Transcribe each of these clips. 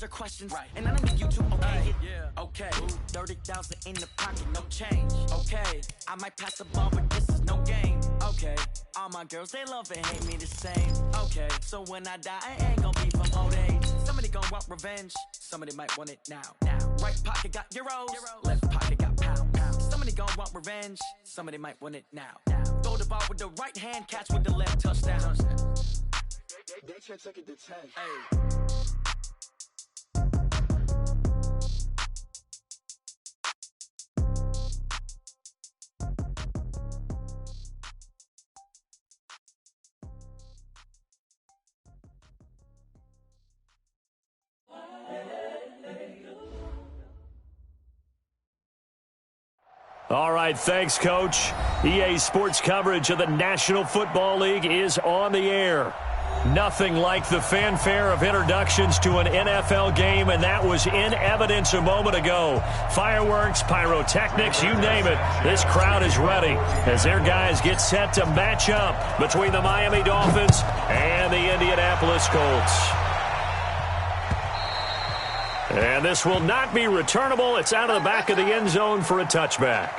answer questions. Right. And none of you two okay it. Yeah. Okay. 30,000 in the pocket, no change. Okay. I might pass the ball, but this is no game. Okay. All my girls, they love and hate me the same. Okay. So when I die, I ain't gonna be from old age. Somebody gonna want revenge. Somebody might want it now. Right pocket got euros. Left pocket got pounds. Somebody gonna want revenge. Somebody might want it now. Throw the ball with the right hand, catch with the left, touchdown. They check second to 10. Hey. All right, thanks, Coach. EA Sports coverage of the National Football League is on the air. Nothing like the fanfare of introductions to an NFL game, and that was in evidence a moment ago. Fireworks, pyrotechnics, you name it. This crowd is ready as their guys get set to match up between the Miami Dolphins and the Indianapolis Colts. And this will not be returnable. It's out of the back of the end zone for a touchback.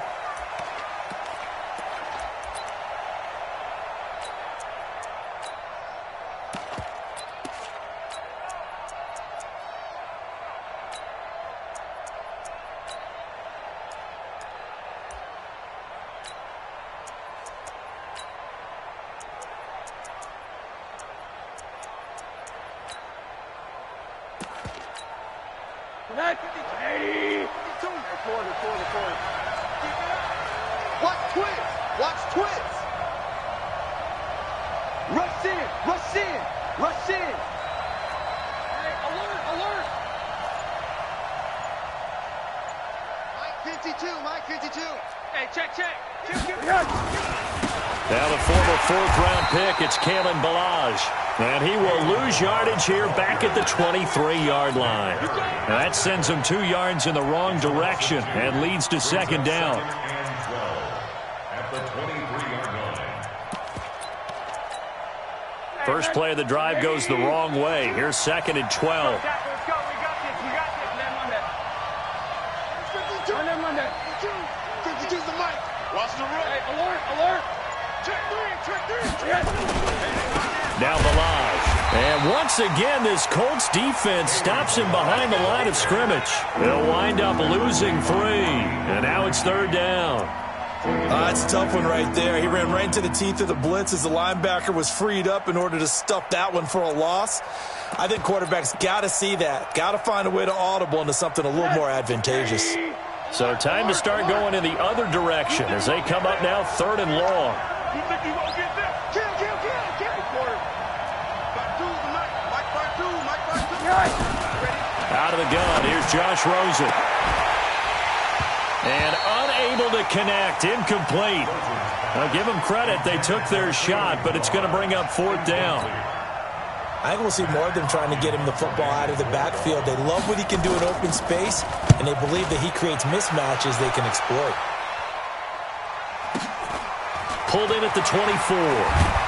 Now the former fourth-round pick, it's Kalen Ballage. And he will lose yardage here back at the 23-yard line. Now that sends him 2 yards in the wrong direction and leads to second down. First play of the drive goes the wrong way. Here's second and 12. Now Ballage. And once again, this Colts defense stops him behind the line of scrimmage. They'll wind up losing 3. And now it's third down. It's a tough one right there. He ran right into the teeth of the blitz as the linebacker was freed up in order to stuff that one for a loss. I think quarterbacks got to see that. Got to find a way to audible into something a little more advantageous. So time to start going in the other direction as they come up now third and long. Out of the gun, here's Josh Rosen. And unable to connect, incomplete. Now give them credit, they took their shot, but it's going to bring up fourth down. I think we'll see more of them trying to get him the football out of the backfield. They love what he can do in open space, and they believe that he creates mismatches they can exploit. Pulled in at the 24.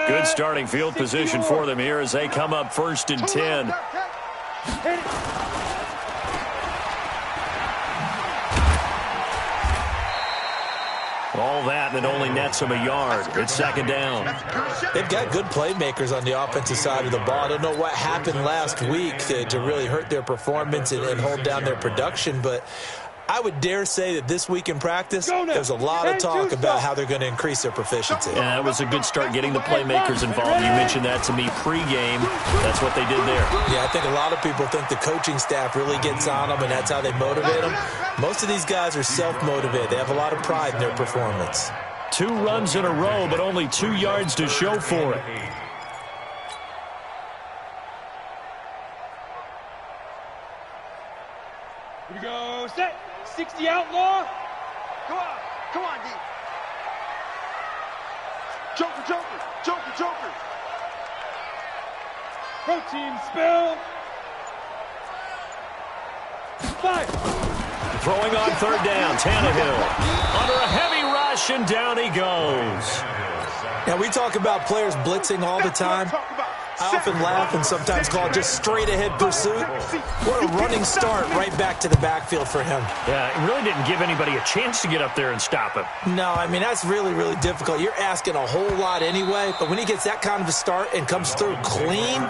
Good starting field position for them here as they come up first and 10. All that, and it only nets them a yard. It's second down. They've got good playmakers on the offensive side of the ball. I don't know what happened last week to really hurt their performance and hold down their production, but I would dare say that this week in practice, there's a lot of talk about how they're going to increase their proficiency. Yeah, that was a good start getting the playmakers involved. You mentioned that to me pregame. That's what they did there. Yeah, I think a lot of people think the coaching staff really gets on them, and that's how they motivate them. Most of these guys are self-motivated. They have a lot of pride in their performance. 2 runs in a row, but only 2 yards to show for it. Here we go, set. 60 outlaw. Come on, D. Joker. Protein spill. 5. Throwing on third down, Tannehill. Under a heavy rush, and down he goes. Now, we talk about players blitzing all the time. I often laugh and sometimes call it just straight-ahead pursuit. What a running start right back to the backfield for him. Yeah, it really didn't give anybody a chance to get up there and stop him. No, I mean, that's really, really difficult. You're asking a whole lot anyway, but when he gets that kind of a start and comes through clean,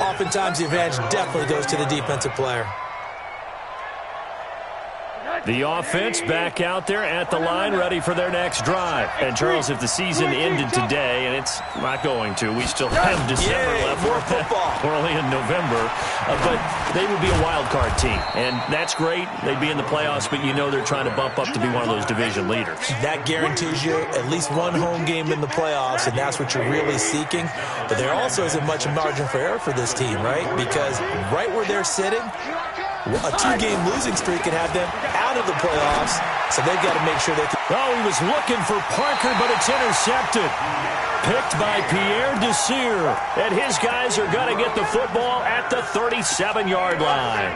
oftentimes the advantage definitely goes to the defensive player. The offense back out there at the line, ready for their next drive. And, Charles, if the season ended today, and it's not going to, we still have December left. More football. We're only in November. But they would be a wild card team. And that's great. They'd be in the playoffs, but you know they're trying to bump up to be one of those division leaders. That guarantees you at least one home game in the playoffs, and that's what you're really seeking. But there also isn't much margin for error for this team, right? Because right where they're sitting, a 2-game losing streak can have them out of the playoffs, so they've got to make sure they can. Oh, he was looking for Parker, but it's intercepted. Picked by Pierre Desir, and his guys are going to get the football at the 37-yard line.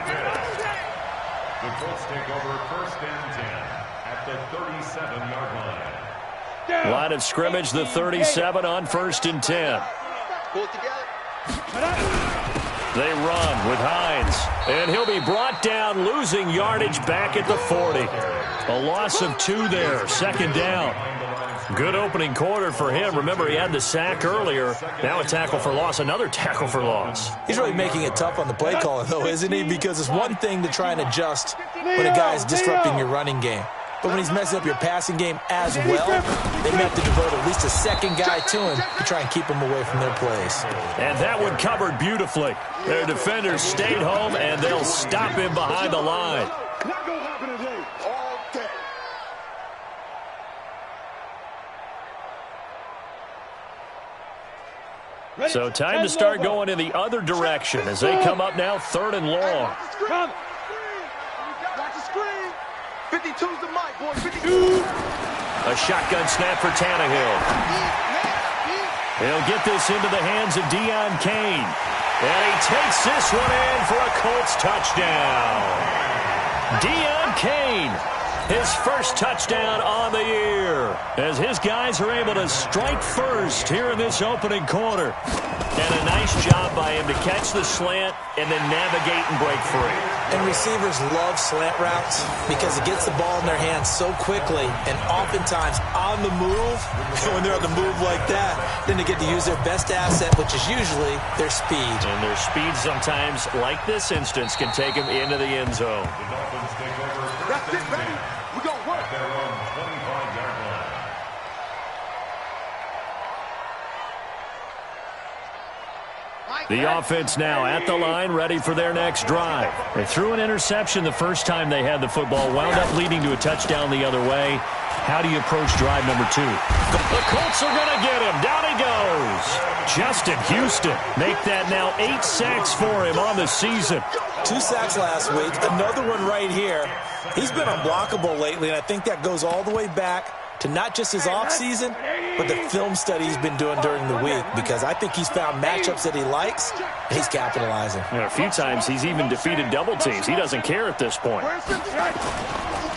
The Colts take over 1st and 10 at the 37-yard line. Line of scrimmage, the 37 on 1st and 10. Pull it together. They run with Hines, and he'll be brought down, losing yardage back at the 40. A loss of 2 there, 2nd down. Good opening quarter for him. Remember, he had the sack earlier. Now a tackle for loss, another tackle for loss. He's really making it tough on the play caller, though, isn't he? Because it's one thing to try and adjust when a guy is disrupting your running game. But when he's messing up your passing game as well, they may have to devote at least a second guy to him to try and keep him away from their plays. And that one covered beautifully. Their defenders stayed home, and they'll stop him behind the line. So time to start going in the other direction as they come up now 3rd and long. Come. Watch the screen. 52's the mic, boy. 52. A shotgun snap for Tannehill. He'll get this into the hands of Deion Kane. And he takes this one in for a Colts touchdown. Deion Kane, his first touchdown on the year, as his guys are able to strike first here in this opening quarter. And a nice job by him to catch the slant and then navigate and break free. And receivers love slant routes because it gets the ball in their hands so quickly and oftentimes on the move. When they're on the move like that, then they get to use their best asset, which is usually their speed. And their speed sometimes, like this instance, can take them into the end zone. The Dolphins take over 1st That's it, and baby. 10 We're going to work. at their own 25-yard line. The offense now at the line, ready for their next drive. They threw an interception the first time they had the football, wound up leading to a touchdown the other way. How do you approach drive number 2? The Colts are going to get him. Down he goes. Justin Houston make that now 8 sacks for him on the season. 2 sacks last week, another one right here. He's been unblockable lately, and I think that goes all the way back to not just his offseason, but the film study he's been doing during the week, because I think he's found matchups that he likes, and he's capitalizing. A few times he's even defeated double teams. He doesn't care at this point.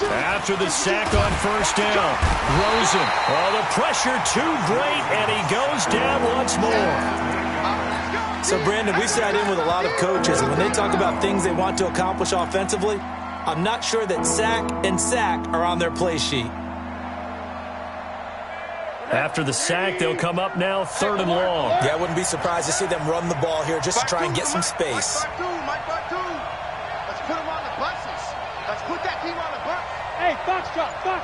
After the sack on 1st down, Rosen. Oh, the pressure too great, and he goes down once more. So, Brandon, we sat in with a lot of coaches, and when they talk about things they want to accomplish offensively, I'm not sure that sack and sack are on their play sheet. After the sack, they'll come up now 3rd and long. Yeah, I wouldn't be surprised to see them run the ball here just to try and get some space. Let's put them on the buses. Let's put that team on the bus. Hey, Foxtrot. Come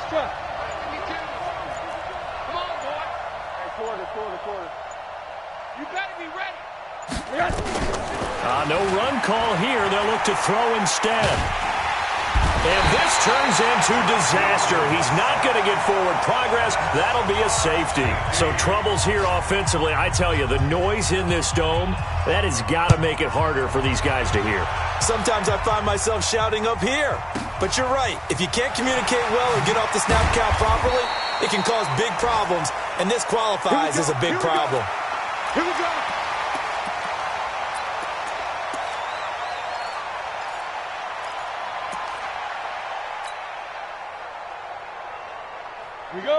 on, boy. Hey, quarter. You better be ready. No run call here. They'll look to throw instead. And this turns into disaster. He's not going to get forward progress. That'll be a safety. So troubles here offensively. I tell you, the noise in this dome, that has got to make it harder for these guys to hear. Sometimes I find myself shouting up here. But you're right. If you can't communicate well or get off the snap count properly, it can cause big problems. And this qualifies as a big problem. Here we go.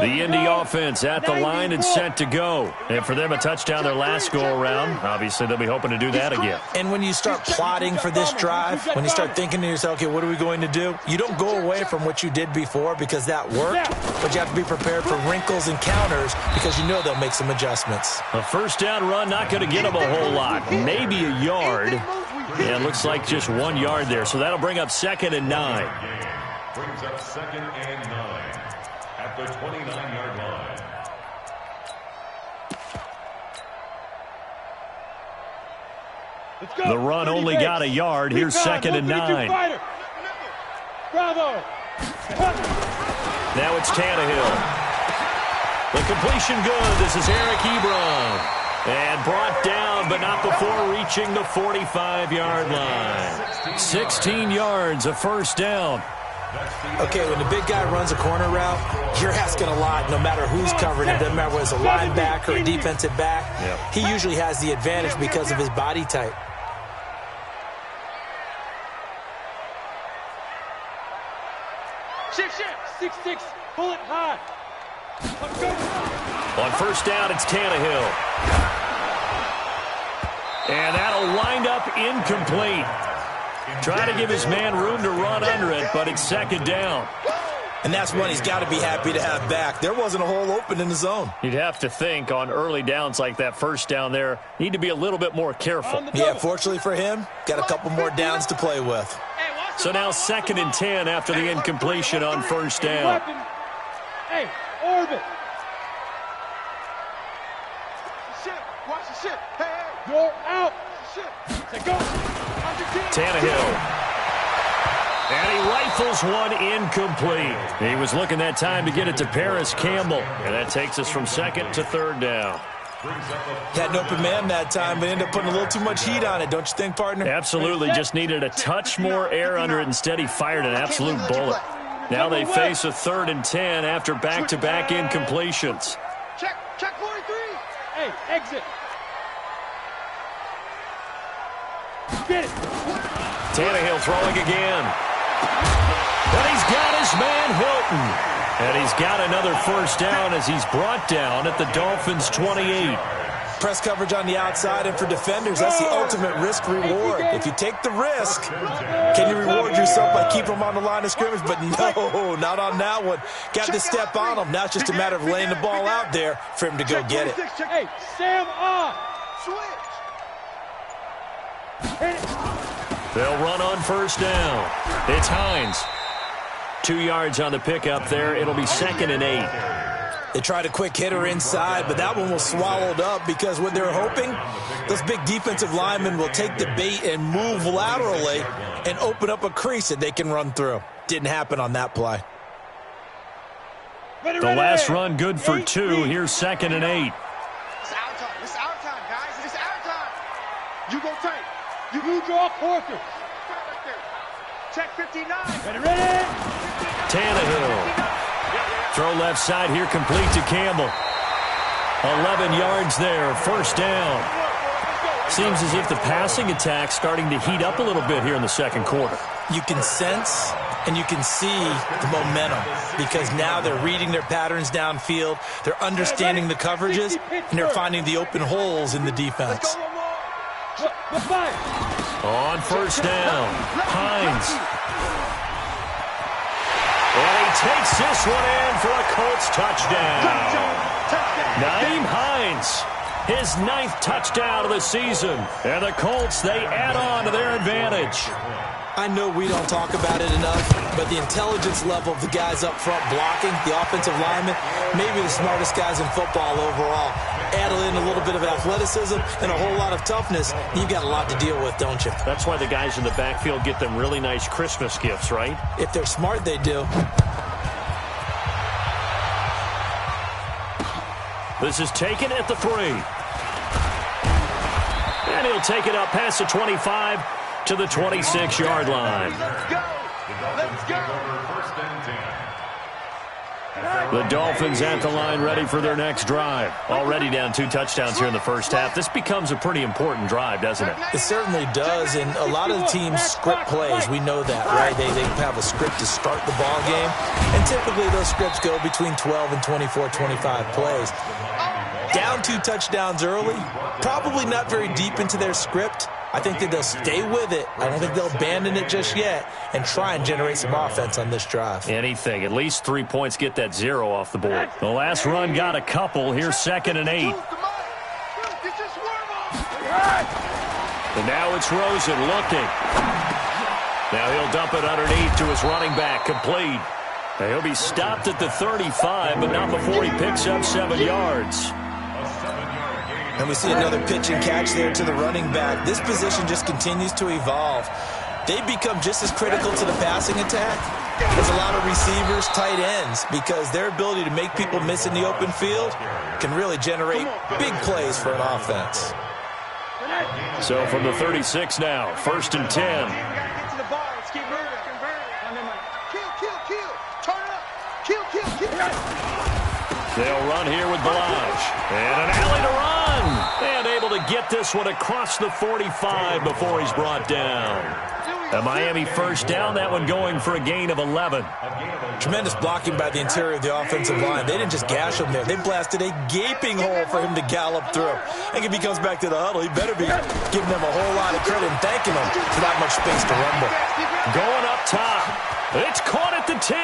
The Indy offense at the line and set to go. And for them, a touchdown their last go-around. Obviously, they'll be hoping to do that again. And when you start plotting for this drive, when you start thinking to yourself, okay, what are we going to do? You don't go away from what you did before because that worked, but you have to be prepared for wrinkles and counters because you know they'll make some adjustments. A first down run, not going to get them a whole lot. Maybe a yard. Yeah, it looks like just 1 yard there. So that'll bring up 2nd and 9. Brings up 2nd and 9 at the 29-yard line. The run only got a yard. Here's 2nd and 9. Bravo. Now it's Tannehill. The completion good. This is Eric Ebron. And brought down, but not before reaching the 45-yard line. 16 yards, a first down. Okay, when the big guy runs a corner route, you're asking a lot no matter who's covering it. Doesn't matter whether it's a linebacker or a defensive back. Yep. He usually has the advantage because of his body type. Shift. 6-6. Pull it high. Let's go. On first down, it's Tannehill. And that'll wind up incomplete. Trying to give his man room to run under it, but it's 2nd down. And that's one he's got to be happy to have back. There wasn't a hole open in the zone. You'd have to think on early downs like that first down there, need to be a little bit more careful. Yeah, fortunately for him, got a couple more downs to play with. So now 2nd and 10 after the incompletion on first down. Hey, orbit. Watch the ship. Hey. You're out. Say go. Tannehill. And he rifles one incomplete. He was looking that time to get it to Paris Campbell. And that takes us from 2nd to 3rd down. Had an open man that time, but ended up putting a little too much heat on it, don't you think, partner? Absolutely. Just needed a touch more air under it. Instead, he fired an absolute bullet. Now they face a 3rd and 10 after back-to-back incompletions. Check 43. Hey, exit. Get it. Tannehill throwing again. But he's got his man Hilton. And he's got another first down as he's brought down at the Dolphins' 28. Press coverage on the outside, and for defenders, that's the ultimate risk-reward. If you take the risk, can you reward yourself by keeping them on the line of scrimmage? But no, not on that one. Got to step on them. Now it's just a matter of laying the ball out there for him to go get it. Hey, Sam on. Switch. They'll run on first down. It's Hines. 2 yards on the pickup there. It'll be 2nd and 8. They tried a quick hitter inside, but that one was swallowed up because what they're hoping, those big defensive linemen will take the bait and move laterally and open up a crease that they can run through. Didn't happen on that play. The last run good for 2. Here's 2nd and 8. It's our time. It's our time, guys. It's our time. You go tight. You draw quarter. Check 59. Ready. Tannehill. Throw left side here, complete to Campbell. 11 yards there, first down. Seems as if the passing attack's starting to heat up a little bit here in the second quarter. You can sense and you can see the momentum because now they're reading their patterns downfield, they're understanding the coverages, and they're finding the open holes in the defense. On first down, Hines. And he takes this one in for a Colts touchdown. Nyheim Hines, his 9th touchdown of the season. And the Colts, they add on to their advantage. I know we don't talk about it enough, but the intelligence level of the guys up front blocking, the offensive linemen, maybe the smartest guys in football overall. Add in a little bit of athleticism and a whole lot of toughness, you've got a lot to deal with, don't you? That's why the guys in the backfield get them really nice Christmas gifts, right? If they're smart, they do. This is taken at the 3. And he'll take it up past the 25 to the 26-yard line. Let's go. Let's go. The Dolphins at the line ready for their next drive. Already down 2 touchdowns here in the first half. This becomes a pretty important drive, doesn't it? It certainly does, and a lot of the teams script plays. We know that, right? They have a script to start the ball game, and typically those scripts go between 12 and 24, 25 plays. Down 2 touchdowns early, probably not very deep into their script. I think that they'll stay with it. I don't think they'll abandon it just yet and try and generate some offense on this drive. Anything. At least 3 points, get that 0 off the board. The last run got a couple. Here's 2nd and 8. And now it's Rosen looking. Now he'll dump it underneath to his running back. Complete. Now he'll be stopped at the 35, but not before he picks up 7 yards. And we see another pitch and catch there to the running back. This position just continues to evolve. They become just as critical to the passing attack as a lot of receivers, tight ends, because their ability to make people miss in the open field can really generate big plays for an offense. So from the 36 now, 1st and 10. They'll run here with Balaj. And an alley to run. And able to get this one across the 45 before he's brought down. A Miami first down, that one going for a gain of 11. Tremendous blocking by the interior of the offensive line. They didn't just gash him there. They blasted a gaping hole for him to gallop through. I think if he comes back to the huddle, he better be giving them a whole lot of credit and thanking them for that much space to rumble. Going up top. It's caught at the 10.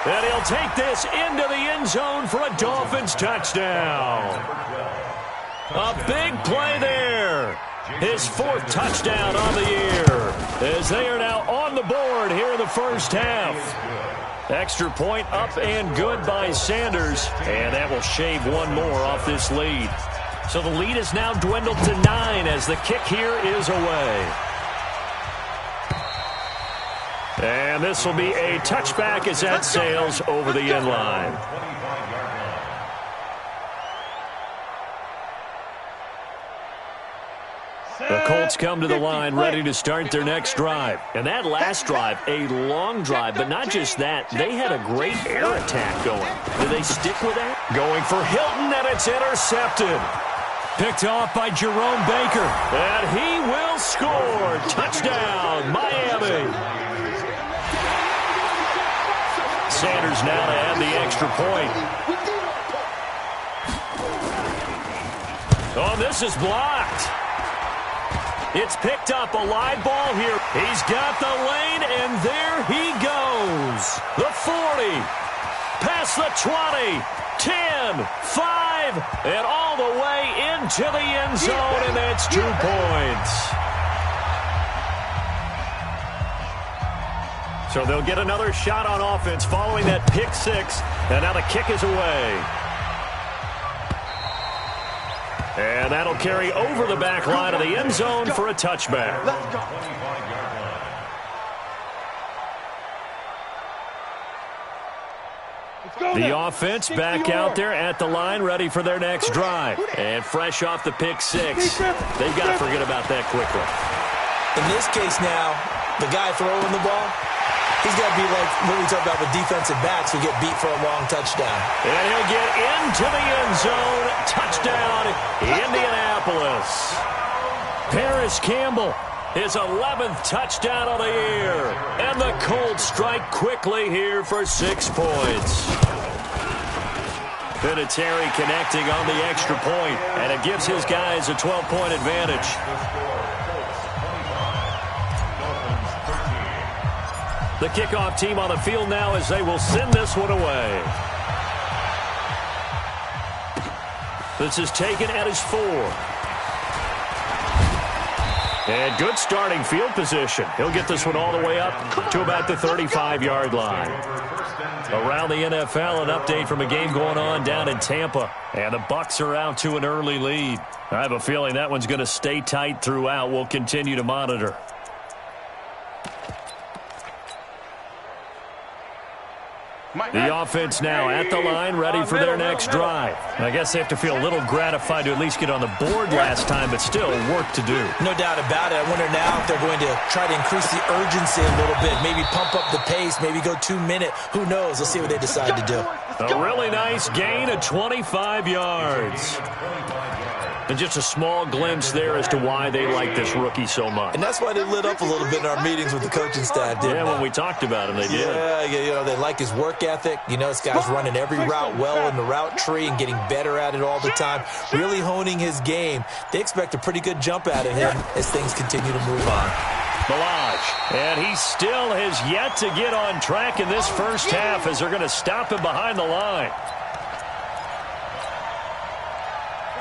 And he'll take this into the end zone for a Dolphins touchdown. A big play there. His 4th touchdown on the year as they are now on the board here in the first half. Extra point up and good by Sanders, and that will shave 1 more off this lead. So the lead is now dwindled to 9 as the kick here is away. And this will be a touchback as that sails over the end line. The Colts come to the line ready to start their next drive. And that last drive, a long drive, but not just that. They had a great air attack going. Do they stick with that? Going for Hilton, and it's intercepted. Picked off by Jerome Baker. And he will score. Touchdown, Miami. Sanders now to add the extra point. Oh, this is blocked. It's picked up, a live ball here. He's got the lane, and there he goes. The 40, past the 20, 10, 5, and all the way into the end zone, and that's 2 points. So they'll get another shot on offense following that pick 6, and now the kick is away. And that'll carry over the back line of the end zone for a touchback. The offense back out there at the line, ready for their next drive. And fresh off the pick 6, they've got to forget about that quickly. In this case now, the guy throwing the ball, he's got to be like what we talk about with defensive backs who get beat for a long touchdown. And he'll get into the end zone. Touchdown, Indianapolis. Paris Campbell, his 11th touchdown of the year. And the Colts strike quickly here for 6 points. Vinatieri connecting on the extra point, and it gives his guys a 12-point advantage. The kickoff team on the field now as they will send this one away. This is taken at his 4. And good starting field position. He'll get this one all the way up to about the 35-yard line. Around the NFL, an update from a game going on down in Tampa. And the Bucs are out to an early lead. I have a feeling that one's going to stay tight throughout. We'll continue to monitor. The offense now at the line, ready for their next drive. I guess they have to feel a little gratified to at least get on the board last time, but still work to do. No doubt about it. I wonder now if they're going to try to increase the urgency a little bit, maybe pump up the pace, maybe go 2 minute. Who knows? Let's see what they decide to do. A really nice gain of 25 yards. And just a small glimpse there as to why they like this rookie so much. And that's why they lit up a little bit in our meetings with the coaching staff, didn't they? Yeah, when we talked about him, they did. Yeah, you know, they like his work ethic. You know, this guy's running every route well in the route tree and getting better at it all the time, really honing his game. They expect a pretty good jump out of him as things continue to move on. Milage, and he still has yet to get on track in this first half as they're going to stop him behind the line.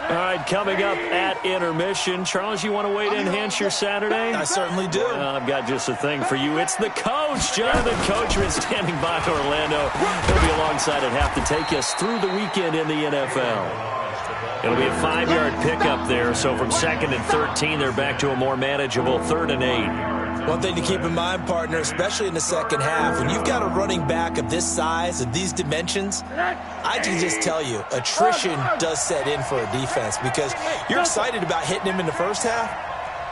All right, coming up at intermission. Charles, you want to wait in and enhance your Saturday? I certainly do. I've got just a thing for you. It's the coach, Jonathan Coachman, standing by in Orlando. He'll be alongside at half to take us through the weekend in the NFL. It'll be a 5-yard pickup there, so from 2nd and 13, they're back to a more manageable 3rd and 8. One thing to keep in mind, partner, especially in the second half, when you've got a running back of this size, of these dimensions, I can just tell you, attrition does set in for a defense because you're excited about hitting him in the first half.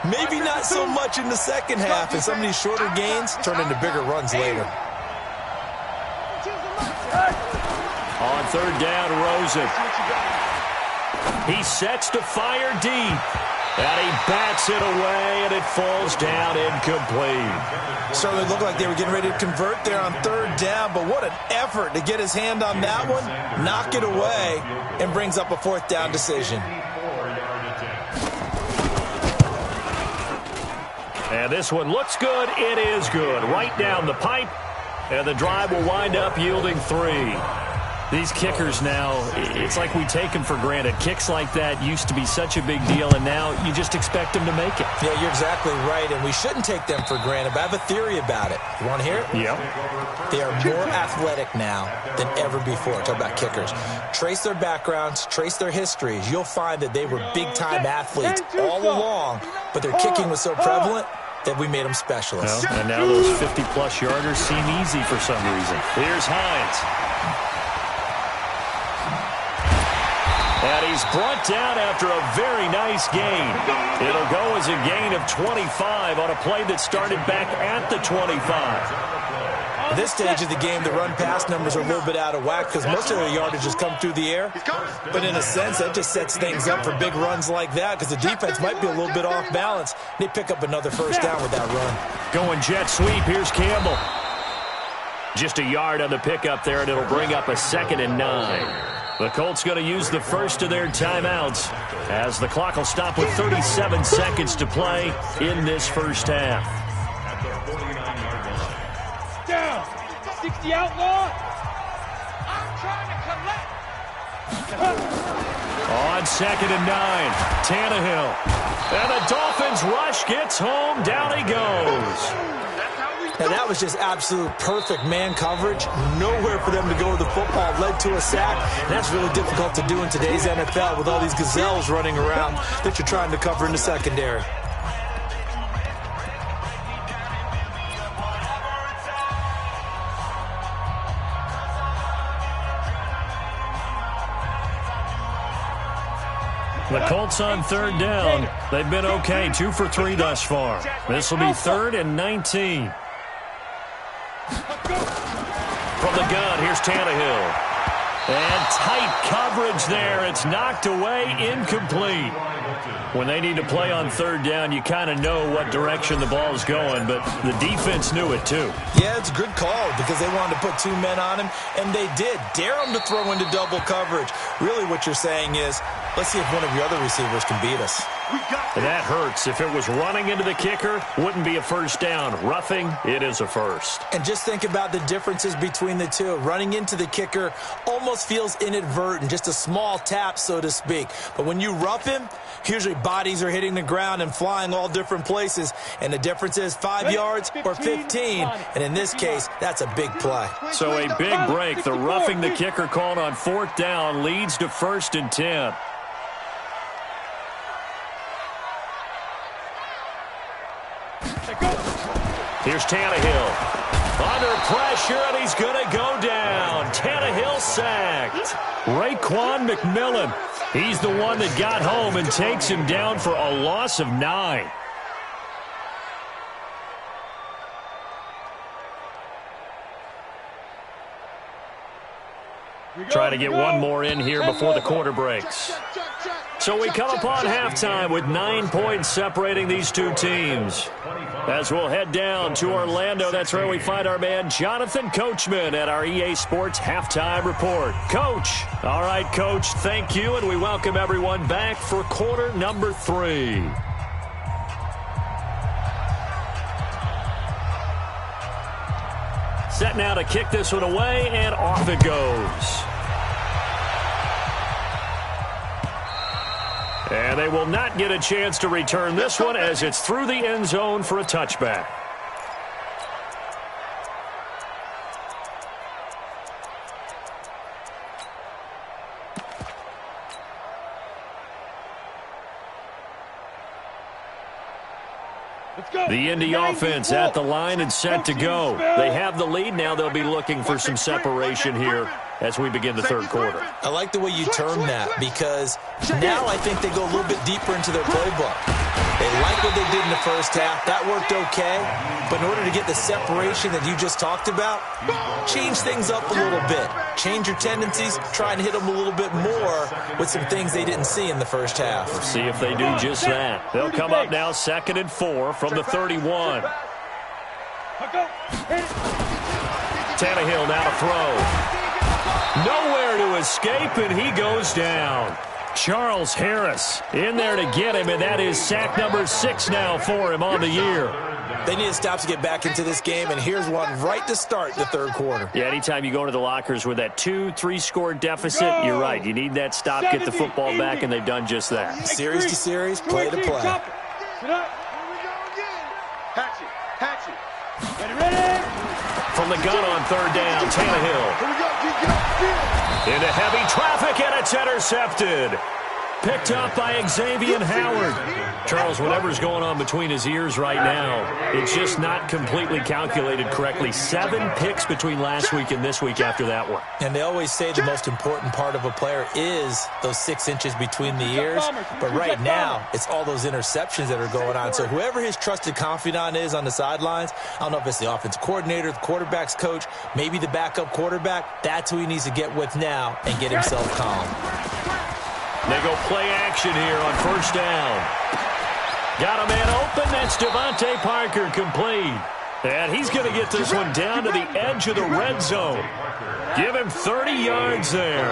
Maybe not so much in the second half, and some of these shorter gains turn into bigger runs later. On 3rd down, Rosen. He sets to fire deep. And he bats it away, and it falls down incomplete. Certainly looked like they were getting ready to convert there on 3rd down, but what an effort to get his hand on that one, knock it away, and brings up a 4th down decision. And this one looks good. It is good. Right down the pipe, and the drive will wind up yielding 3. These kickers now, it's like we take them for granted. Kicks like that used to be such a big deal, and now you just expect them to make it. Yeah, you're exactly right, and we shouldn't take them for granted, but I have a theory about it. You want to hear it? Yeah. They are more athletic now than ever before. Talk about kickers. Trace their backgrounds, trace their histories. You'll find that they were big-time athletes all along, but their kicking was so prevalent that we made them specialists. Well, and now those 50-plus yarders seem easy for some reason. Here's Hines. And he's brought down after a very nice gain. It'll go as a gain of 25 on a play that started back at the 25. At this stage of the game, the run-pass numbers are a little bit out of whack because most of their yardage has come through the air. But in a sense, that just sets things up for big runs like that because the defense might be a little bit off balance. They pick up another 1st down with that run. Going jet sweep. Here's Campbell. Just a yard on the pickup there, and it'll bring up a 2nd and 9. The Colts going to use the first of their timeouts as the clock will stop with 37 seconds to play in this first half. Down. 60 outlaw. I'm trying to collect. On 2nd and 9, Tannehill. And the Dolphins rush gets home. Down he goes. Now, that was just absolute perfect man coverage. Nowhere for them to go with the football. Led to a sack. And that's really difficult to do in today's NFL with all these gazelles running around that you're trying to cover in the secondary. The Colts on 3rd down. They've been okay, 2 for 3 thus far. This will be 3rd and 19. From the gun, here's Tannehill. And tight coverage there. It's knocked away, incomplete. When they need to play on 3rd down, you kind of know what direction the ball is going, but the defense knew it too. Yeah, it's a good call because they wanted to put 2 men on him, and they did. Dare him to throw into double coverage. Really what you're saying is, let's see if one of your other receivers can beat us. And that hurts. If it was running into the kicker, wouldn't be a 1st down. Roughing, it is a 1st. And just think about the differences between the two. Running into the kicker almost feels inadvertent, just a small tap, so to speak. But when you rough him, usually bodies are hitting the ground and flying all different places. And the difference is 5 yards or 15. And in this case, that's a big play. So a big break. The roughing the kicker called on 4th down leads to 1st and 10. Here's Tannehill. Under pressure, and he's going to go down. Tannehill sacked. Raekwon McMillan, he's the one that got home and takes him down for a loss of 9. Try to get one more in here before the quarter breaks. So we come upon halftime with 9 points separating these two teams. As we'll head down to Orlando, that's where we find our man Jonathan Coachman at our EA Sports Halftime Report. Coach. All right, Coach, thank you, and we welcome everyone back for quarter number 3. Set now to kick this one away, and off it goes. And they will not get a chance to return this one as it's through the end zone for a touchback. The Indy offense at the line and set to go. They have the lead. Now they'll be looking for some separation here as we begin the third quarter. I like the way you term that because now I think they go a little bit deeper into their playbook. They like what they did in the first half. That worked okay. But in order to get the separation that you just talked about, change things up a little bit. Change your tendencies. Try and hit them a little bit more with some things they didn't see in the first half. We'll see if they do just that. They'll come up now 2nd and 4 from the 31. Tannehill now to throw. Nowhere to escape, and he goes down. Charles Harris in there to get him, and that is sack number 6 now for him on the year. They need to stop to get back into this game, and here's one right to start the third quarter. Yeah, anytime you go into the lockers with that 2-3 score deficit, you're right. You need that stop, get the football back, and they've done just that. Series to series, play to play. From the gun on 3rd down, Tannehill. Into heavy traffic, and it's intercepted. Picked up by Xavier Howard. Charles, whatever's going on between his ears right now, it's just not completely calculated correctly. 7 picks between last week and this week after that one. And they always say the most important part of a player is those 6 inches between the ears. But right now, it's all those interceptions that are going on. So whoever his trusted confidant is on the sidelines, I don't know if it's the offensive coordinator, the quarterback's coach, maybe the backup quarterback, that's who he needs to get with now and get himself calm. They go play action here on 1st down. Got a man open. That's Devontae Parker complete. And he's going to get this one down to the edge of the red zone. Give him 30 yards there.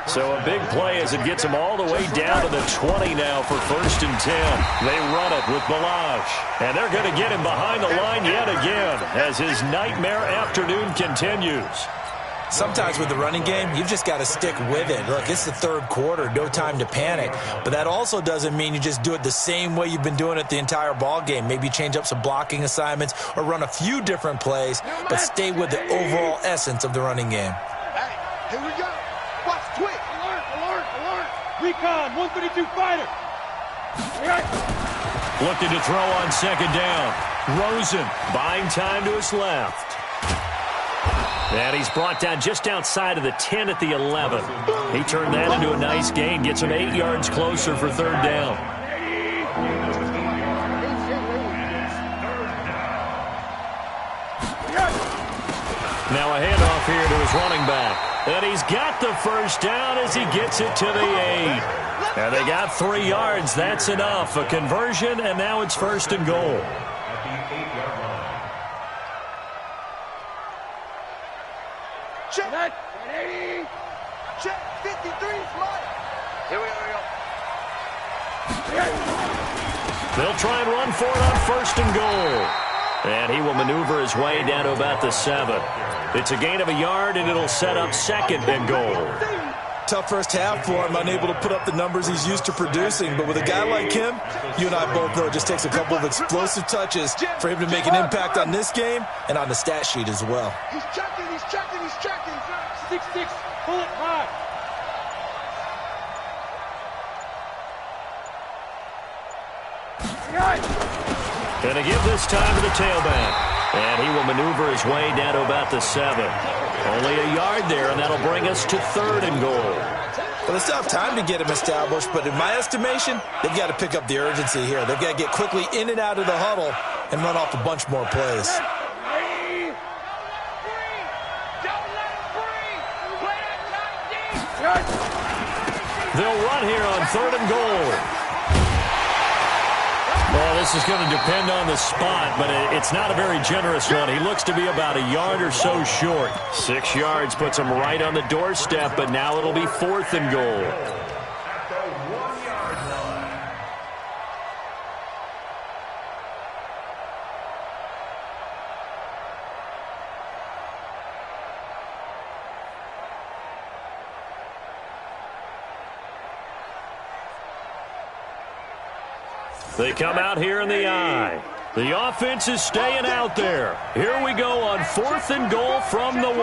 So a big play as it gets him all the way down to the 20 now for 1st and 10. They run it with Balazs. And they're going to get him behind the line yet again as his nightmare afternoon continues. Sometimes with the running game, you've just got to stick with it. Look, it's the third quarter, no time to panic. But that also doesn't mean you just do it the same way you've been doing it the entire ball game. Maybe change up some blocking assignments or run a few different plays, but stay with the overall essence of the running game. Hey, here we go. Watch, twitch. Alert. Recon, 132 fighter. Looking to throw on 2nd down. Rosen buying time to his left. And he's brought down just outside of the 10 at the 11. He turned that into a nice gain, gets him 8 yards closer for 3rd down. Now a handoff here to his running back. And he's got the 1st down as he gets it to the 8. And they got 3 yards. That's enough. A conversion, and now it's 1st and goal. Check. Check. 53. Slide. Here we go. They'll try and run for it on 1st and goal. And he will maneuver his way down to about the 7. It's a gain of a yard, and it'll set up 2nd and goal. Tough first half for him, unable to put up the numbers he's used to producing. But with a guy like him, you and I both know it just takes a couple of explosive touches for him to make an impact on this game and on the stat sheet as well. He's checking. 6'6", pull it high. Gonna give this time to the tailback. And he will maneuver his way down to about the 7. Only a yard there, and that'll bring us to 3rd and goal. Well, they still have time to get him established, but in my estimation, they've got to pick up the urgency here. They've got to get quickly in and out of the huddle and run off a bunch more plays. They'll run here on 3rd and goal. Well, this is going to depend on the spot, but it's not a very generous one. He looks to be about a yard or so short. 6 yards puts him right on the doorstep, but now it'll be 4th and goal. They come out here in the I. The offense is staying out there. Here we go on 4th and goal from the 1.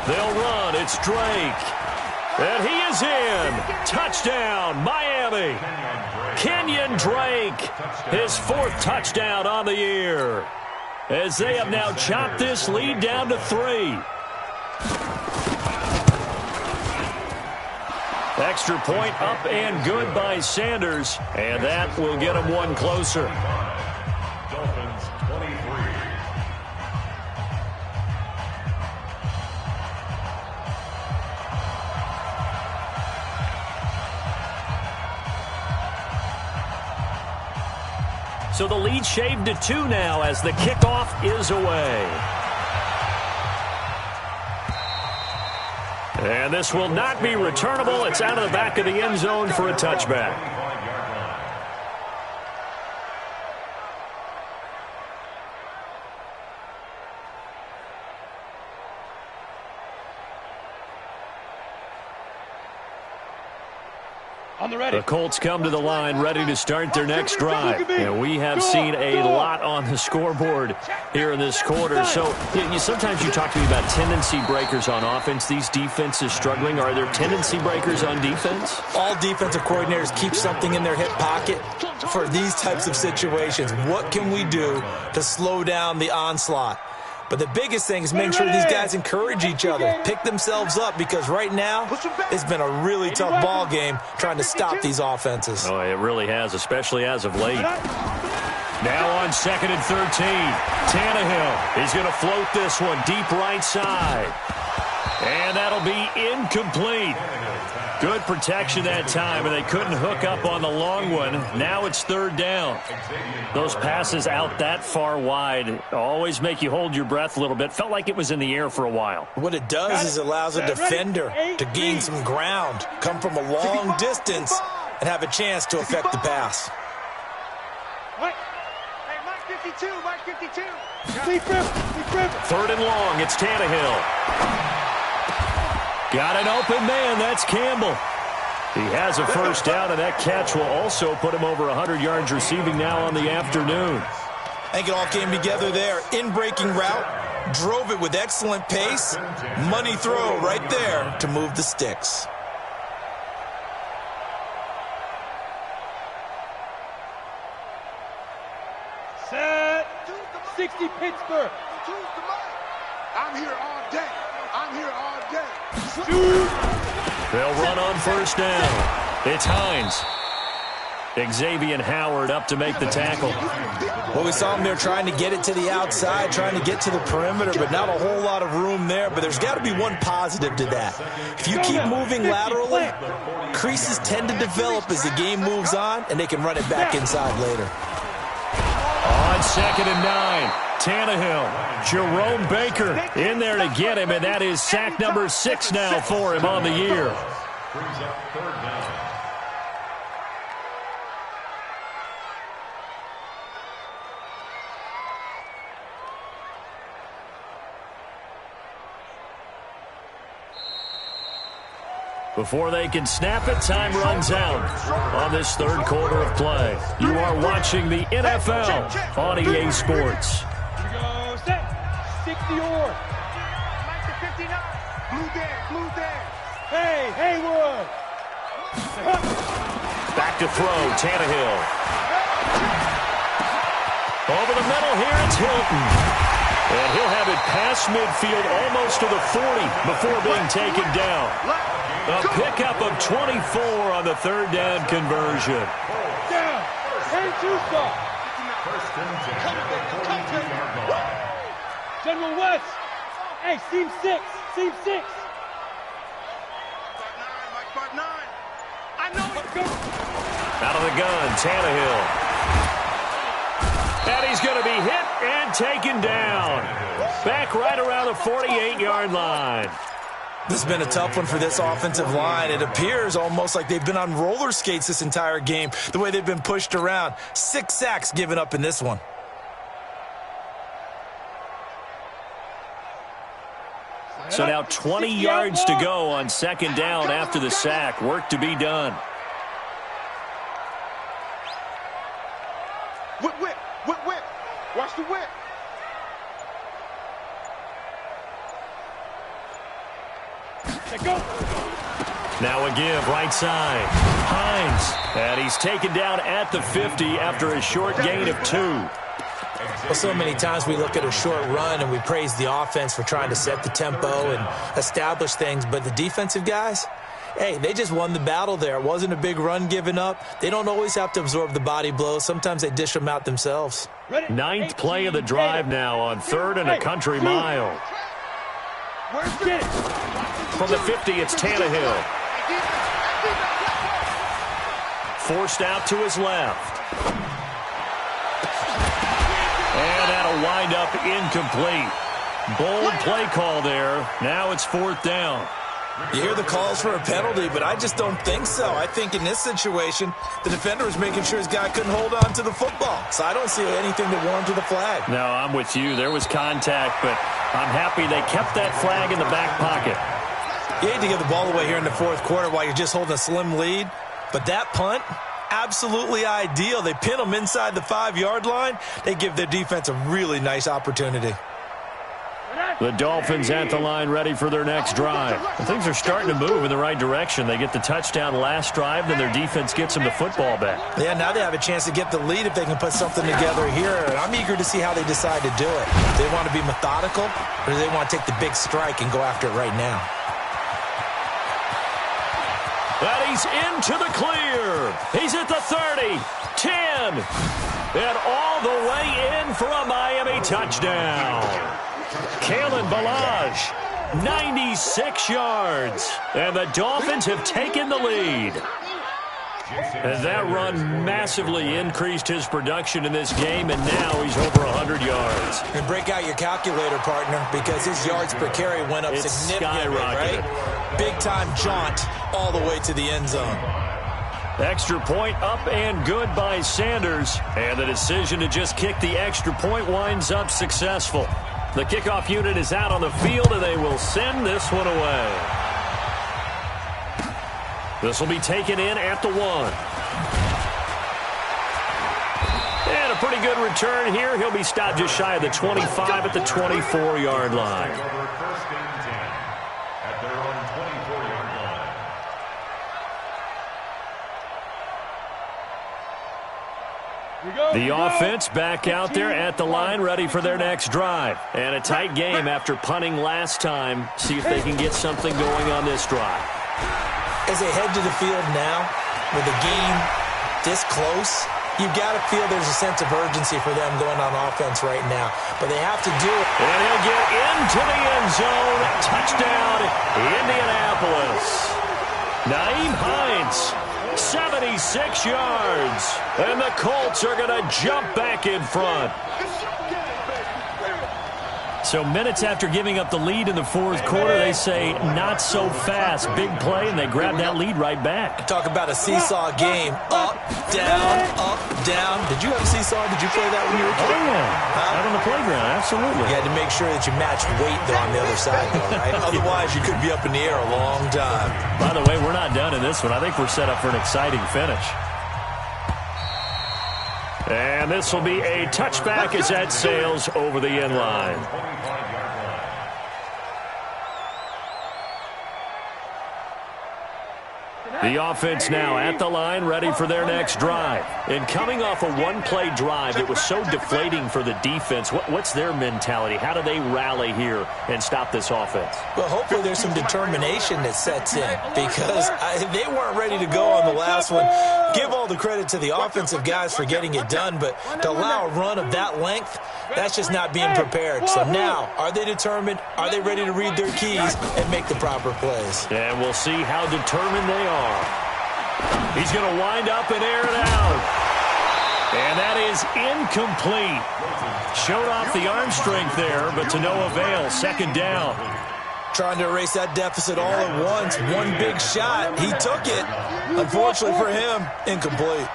They'll run. It's Drake. And he is in. Touchdown, Miami. Kenyon Drake, his 4th touchdown on the year. As they have now chopped this lead down to 3. Extra point up and good by Sanders, and that will get him one closer. Dolphins 23. So the lead shaved to 2 now as the kickoff is away. And this will not be returnable. It's out of the back of the end zone for a touchback. The Colts come to the line ready to start their next drive. And we have seen a lot on the scoreboard here in this quarter. So sometimes you talk to me about tendency breakers on offense. These defenses struggling. Are there tendency breakers on defense? All defensive coordinators keep something in their hip pocket for these types of situations. What can we do to slow down the onslaught? But the biggest thing is make sure these guys encourage each other, pick themselves up, because right now it's been a really tough ball game trying to stop these offenses. Oh, it really has, especially as of late. Now on 2nd and 13, Tannehill is going to float this one deep right side. And that'll be incomplete. Good protection that time, and they couldn't hook up on the long one. Now it's 3rd down. Those passes out that far wide always make you hold your breath a little bit. Felt like it was in the air for a while. What it does is it allows a defender to gain some ground, come from a long distance, and have a chance to affect the pass. Hey, Mike 52, Mike 52. 3rd and long, it's Tannehill. Got an open man, that's Campbell. He has a first down, and that catch will also put him over 100 yards receiving now on the afternoon. I think it all came together there. In-breaking route, drove it with excellent pace. Money throw right there to move the sticks. Set. 60 Pittsburgh. I'm here all day. I'm here all day. They'll run on first down. It's Hines. Xavier Howard up to make the tackle. Well, we saw him there trying to get it to the outside, trying to get to the perimeter, but not a whole lot of room there. But there's got to be one positive to that. If you keep moving laterally, creases tend to develop as the game moves on, and they can run it back inside later. On 2nd and 9, Tannehill, Jerome Baker in there to get him, and that is sack number 6 now for him on the year. Brings up 3rd down. Before they can snap it, time runs out on this 3rd quarter of play. You are watching the NFL on EA Sports. Here we go, set. 60 or. Mike to 59. Blue there. Hey, Haywood. Back Back to throw, Tannehill. Over the middle here, it's Hilton. And he'll have it past midfield almost to the 40 before being taken down. A pickup of 24 on the third down conversion. Down. And two stop. First and 10 at the 42-yard line. General West. Hey, seam 6. Seam 6. Part 9. I know it. Go. Out of the gun, Tannehill. And he's going to be hit and taken down. Back right around the 48-yard line. This has been a tough one for this offensive line. It appears almost like they've been on roller skates this entire game, the way they've been pushed around. 6 sacks given up in this one. So now 20 yards to go on second down after the sack. Work to be done. Whip, whip, whip, whip. Watch the whip. Go. Now a give, right side. Hines. And he's taken down at the 50 after a short gain of 2. Well, so many times we look at a short run and we praise the offense for trying to set the tempo and establish things, but the defensive guys, hey, they just won the battle there. It wasn't a big run given up. They don't always have to absorb the body blows. Sometimes they dish them out themselves. Ninth play of the drive now on 3rd and a country mile. Where's it? From the 50, it's Tannehill. Forced out to his left. And that'll wind up incomplete. Bold play call there. Now it's 4th down. You hear the calls for a penalty, but I just don't think so. I think in this situation, the defender was making sure his guy couldn't hold on to the football. So I don't see anything that warranted the flag. No, I'm with you. There was contact, but I'm happy they kept that flag in the back pocket. You hate to give the ball away here in the 4th quarter while you're just holding a slim lead, but that punt, absolutely ideal. They pin them inside the 5-yard line. They give their defense a really nice opportunity. The Dolphins at the line ready for their next drive. Well, things are starting to move in the right direction. They get the touchdown last drive, then their defense gets them the football back. Yeah, now they have a chance to get the lead if they can put something together here. And I'm eager to see how they decide to do it. Do they want to be methodical, or do they want to take the big strike and go after it right now? And he's into the clear. He's at the 30, 10, and all the way in for a Miami touchdown. Kalen Ballage, 96 yards, and the Dolphins have taken the lead. And that run massively increased his production in this game, and now he's over 100 yards. And break out your calculator, partner, because his yards per carry went up significantly, right? Big-time jaunt all the way to the end zone. Extra point up and good by Sanders, and the decision to just kick the extra point winds up successful. The kickoff unit is out on the field, and they will send this one away. This will be taken in at the 1. And a pretty good return here. He'll be stopped just shy of the 25 at the 24-yard line. First and 10 at their own 24-yard line. The offense back out there at the line, ready for their next drive. And a tight game after punting last time. See if they can get something going on this drive. As they head to the field now, with the game this close, you've got to feel there's a sense of urgency for them going on offense right now. But they have to do it. And he'll get into the end zone. Touchdown, Indianapolis. Nyheim Hines, 76 yards. And the Colts are going to jump back in front. So minutes after giving up the lead in the 4th quarter, they say not so fast. Big play, and they grab that lead right back. Talk about a seesaw game. Up, down. Did you have a seesaw? Did you play that when you were a kid? Oh, yeah. Out on the playground, absolutely. You had to make sure that you matched weight, though, on the other side, though, right? Otherwise, you could be up in the air a long time. By the way, we're not done in this one. I think we're set up for an exciting finish. And this will be a touchback as that sails over the end line. The offense now at the line, ready for their next drive. And coming off a one-play drive that was so deflating for the defense, what's their mentality? How do they rally here and stop this offense? Well, hopefully there's some determination that sets in because they weren't ready to go on the last one. Give all the credit to the offensive guys for getting it done, but to allow a run of that length, that's just not being prepared. So now, are they determined? Are they ready to read their keys and make the proper plays? And we'll see how determined they are. He's going to wind up and air it out. And that is incomplete. Showed off the arm strength there, but to no avail. Second down. Trying to erase that deficit all at once. One big shot. He took it. Unfortunately for him, incomplete.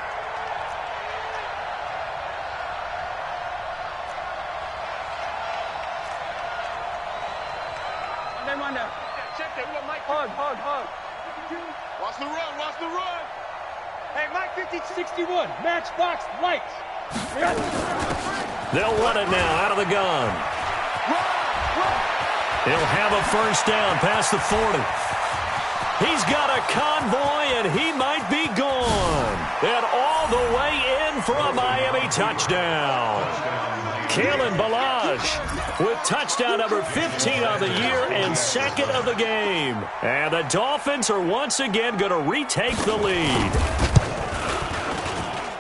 Hug. Watch the run. Hey, Mike 5061, matchbox lights. They'll run it now out of the gun. He'll have a first down past the 40. He's got a convoy, and he might be gone. And all the way in for a Miami touchdown. Kalen Ballage with touchdown number 15 on the year and second of the game. And the Dolphins are once again going to retake the lead.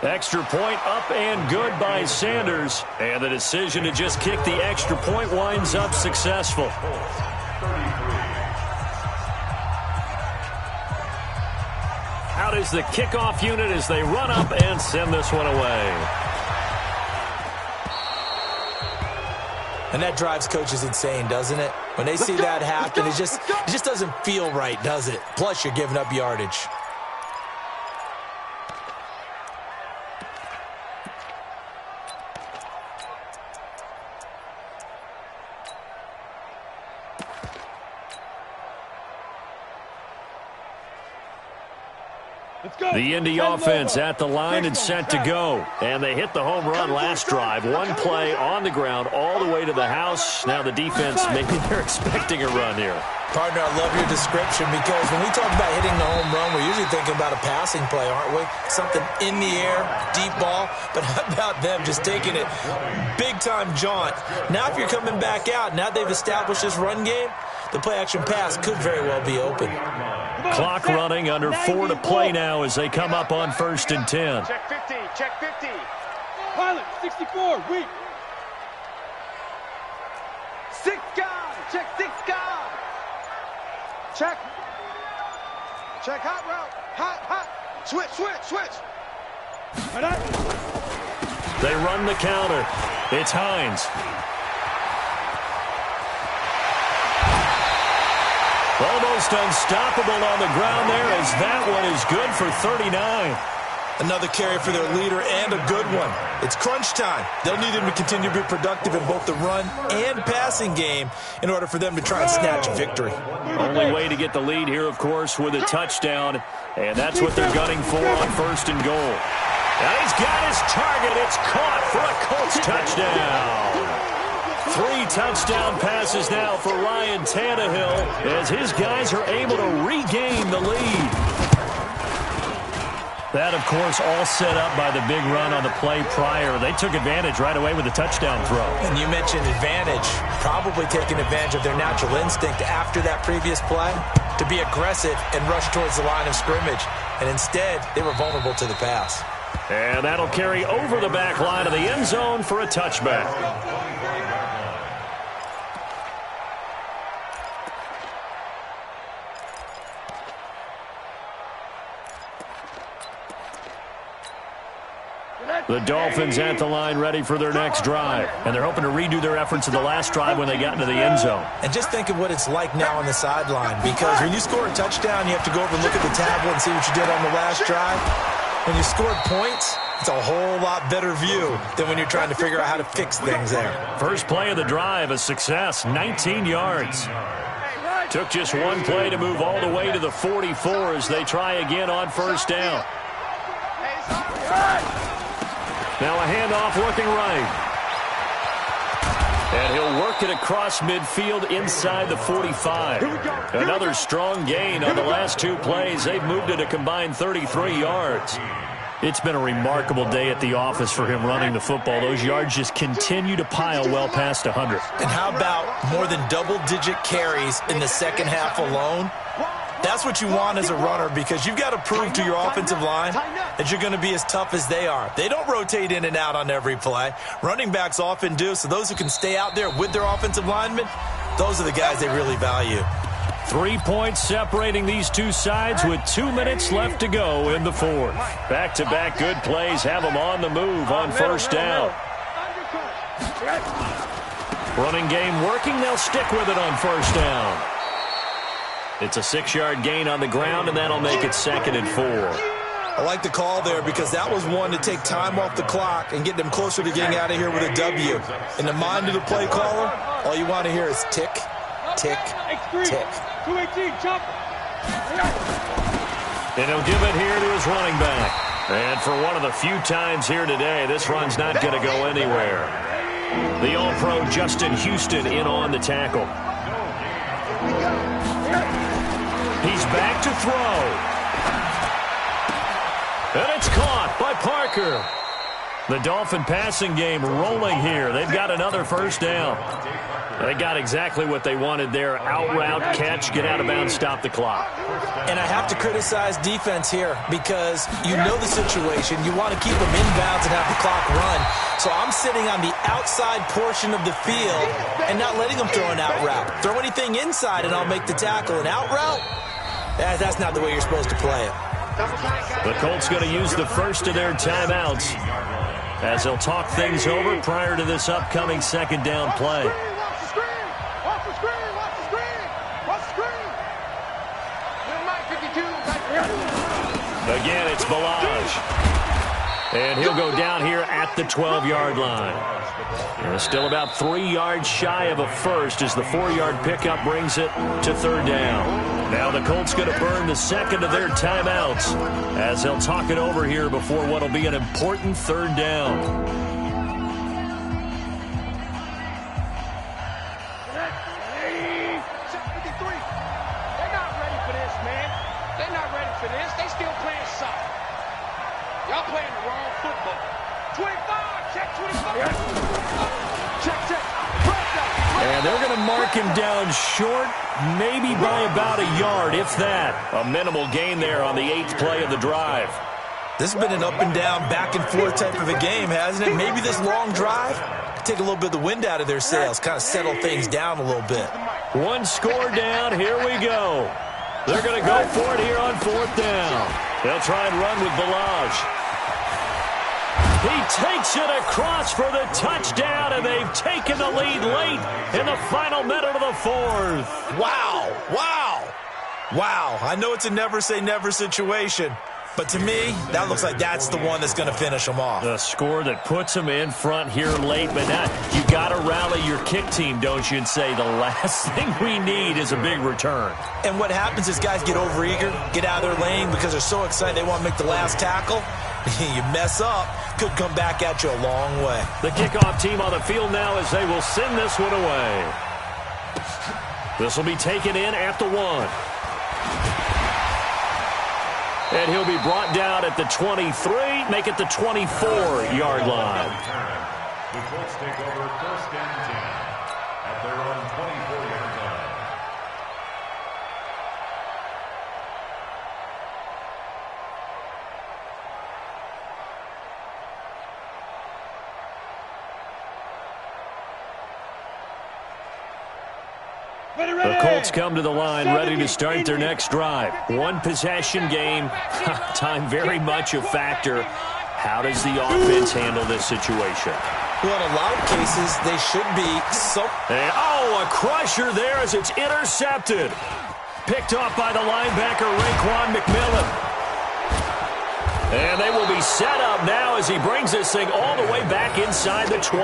Extra point up and good by Sanders. And the decision to just kick the extra point winds up successful. Out is the kickoff unit as they run up and send this one away. And that drives coaches insane, doesn't it? When they see that happen, it just doesn't feel right, does it? Plus, you're giving up yardage. The Indy offense at the line and set to go. And they hit the home run last drive. One play on the ground all the way to the house. Now the defense, maybe they're expecting a run here. Partner, I love your description because when we talk about hitting the home run, we're usually thinking about a passing play, aren't we? Something in the air, deep ball. But how about them just taking it big-time jaunt? Now if you're coming back out, now they've established this run game, the play-action pass could very well be open. Clock running, under 4 to play now as they come up on 1st and 10. Check 50. Pilot, 64, weak. 6 guys, check 6 guys. Check hot route, hot. Switch. They run the counter. It's Hines. Almost unstoppable on the ground there as that one is good for 39. Another carry for their leader and a good one. It's crunch time. They'll need him to continue to be productive in both the run and passing game in order for them to try and snatch victory. Only way to get the lead here, of course, with a touchdown, and that's what they're gunning for on 1st and goal. And he's got his target. It's caught for a Colts touchdown. 3 touchdown passes now for Ryan Tannehill as his guys are able to regain the lead. That, of course, all set up by the big run on the play prior. They took advantage right away with the touchdown throw. And you mentioned advantage, probably taking advantage of their natural instinct after that previous play to be aggressive and rush towards the line of scrimmage. And instead, they were vulnerable to the pass. And that'll carry over the back line of the end zone for a touchback. The Dolphins at the line ready for their next drive. And they're hoping to redo their efforts in the last drive when they got into the end zone. And just think of what it's like now on the sideline, because when you score a touchdown, you have to go over and look at the tablet and see what you did on the last drive. When you scored points, it's a whole lot better view than when you're trying to figure out how to fix things there. First play of the drive, a success, 19 yards. Took just one play to move all the way to the 44 as they try again on 1st down. Now a handoff looking right. And he'll work it across midfield inside the 45. Another strong gain on the last two plays. They've moved it a combined 33 yards. It's been a remarkable day at the office for him running the football. Those yards just continue to pile well past 100. And how about more than double-digit carries in the second half alone? That's what you want as a runner, because you've got to prove to your offensive line that you're going to be as tough as they are. They don't rotate in and out on every play. Running backs often do, so those who can stay out there with their offensive linemen, those are the guys they really value. 3 points separating these two sides with 2 minutes left to go in the fourth. Back-to-back good plays have them on the move on first down. Running game working. They'll stick with it on first down. It's a 6-yard gain on the ground, and that'll make it 2nd and 4. I like the call there because that was one to take time off the clock and get them closer to getting out of here with a W. In the mind of the play caller, all you want to hear is tick, tick, tick. 218, jump. And he'll give it here to his running back. And for one of the few times here today, this run's not going to go anywhere. The All-Pro Justin Houston in on the tackle. He's back to throw. And it's caught by Parker. The Dolphin passing game rolling here. They've got another first down. They got exactly what they wanted there. Out route, catch, get out of bounds, stop the clock. And I have to criticize defense here because you know the situation. You want to keep them inbounds and have the clock run. So I'm sitting on the outside portion of the field and not letting them throw an out route. Throw anything inside and I'll make the tackle. An out route? That's not the way you're supposed to play it. The Colts going to use the first of their timeouts as they'll talk things over prior to this upcoming second down play. Watch the screen, watch the screen, watch the screen. Again, it's Balaj. And he'll go down here at the 12-yard line. And still about 3 yards shy of a first as the 4-yard pickup brings it to third down. Now the Colts going to burn the second of their timeouts as they'll talk it over here before what will be an important third down. Y'all playing the wrong football. 25, check 25. Check. And they're going to mark him down short, maybe by about a yard, if that. A minimal gain there on the 8th play of the drive. This has been an up and down, back and forth type of a game, hasn't it? Maybe this long drive take a little bit of the wind out of their sails, kind of settle things down a little bit. One score down. Here we go. They're going to go for it here on fourth down. They'll try and run with Balaj. He takes it across for the touchdown, and they've taken the lead late in the final minute of the fourth. Wow. I know it's a never-say-never situation, but to me, that looks like that's the one that's going to finish them off. The score that puts them in front here late, but now you got to rally your kick team, don't you, and say the last thing we need is a big return. And what happens is guys get overeager, get out of their lane because they're so excited they want to make the last tackle. You mess up, could come back at you a long way. The kickoff team on the field now as they will send this one away. This will be taken in at the 1. And he'll be brought down at the 23, make it the 24-yard line. The Colts take over first and 10 at their own 24-yard line. The Colts come to the line ready to start their next drive. One possession game. Time very much a factor. How does the offense handle this situation? Well, in a lot of cases, they should be so... And, a crusher there as it's intercepted. Picked off by the linebacker, Raekwon McMillan. And they will be set up now as he brings this thing all the way back inside the 20.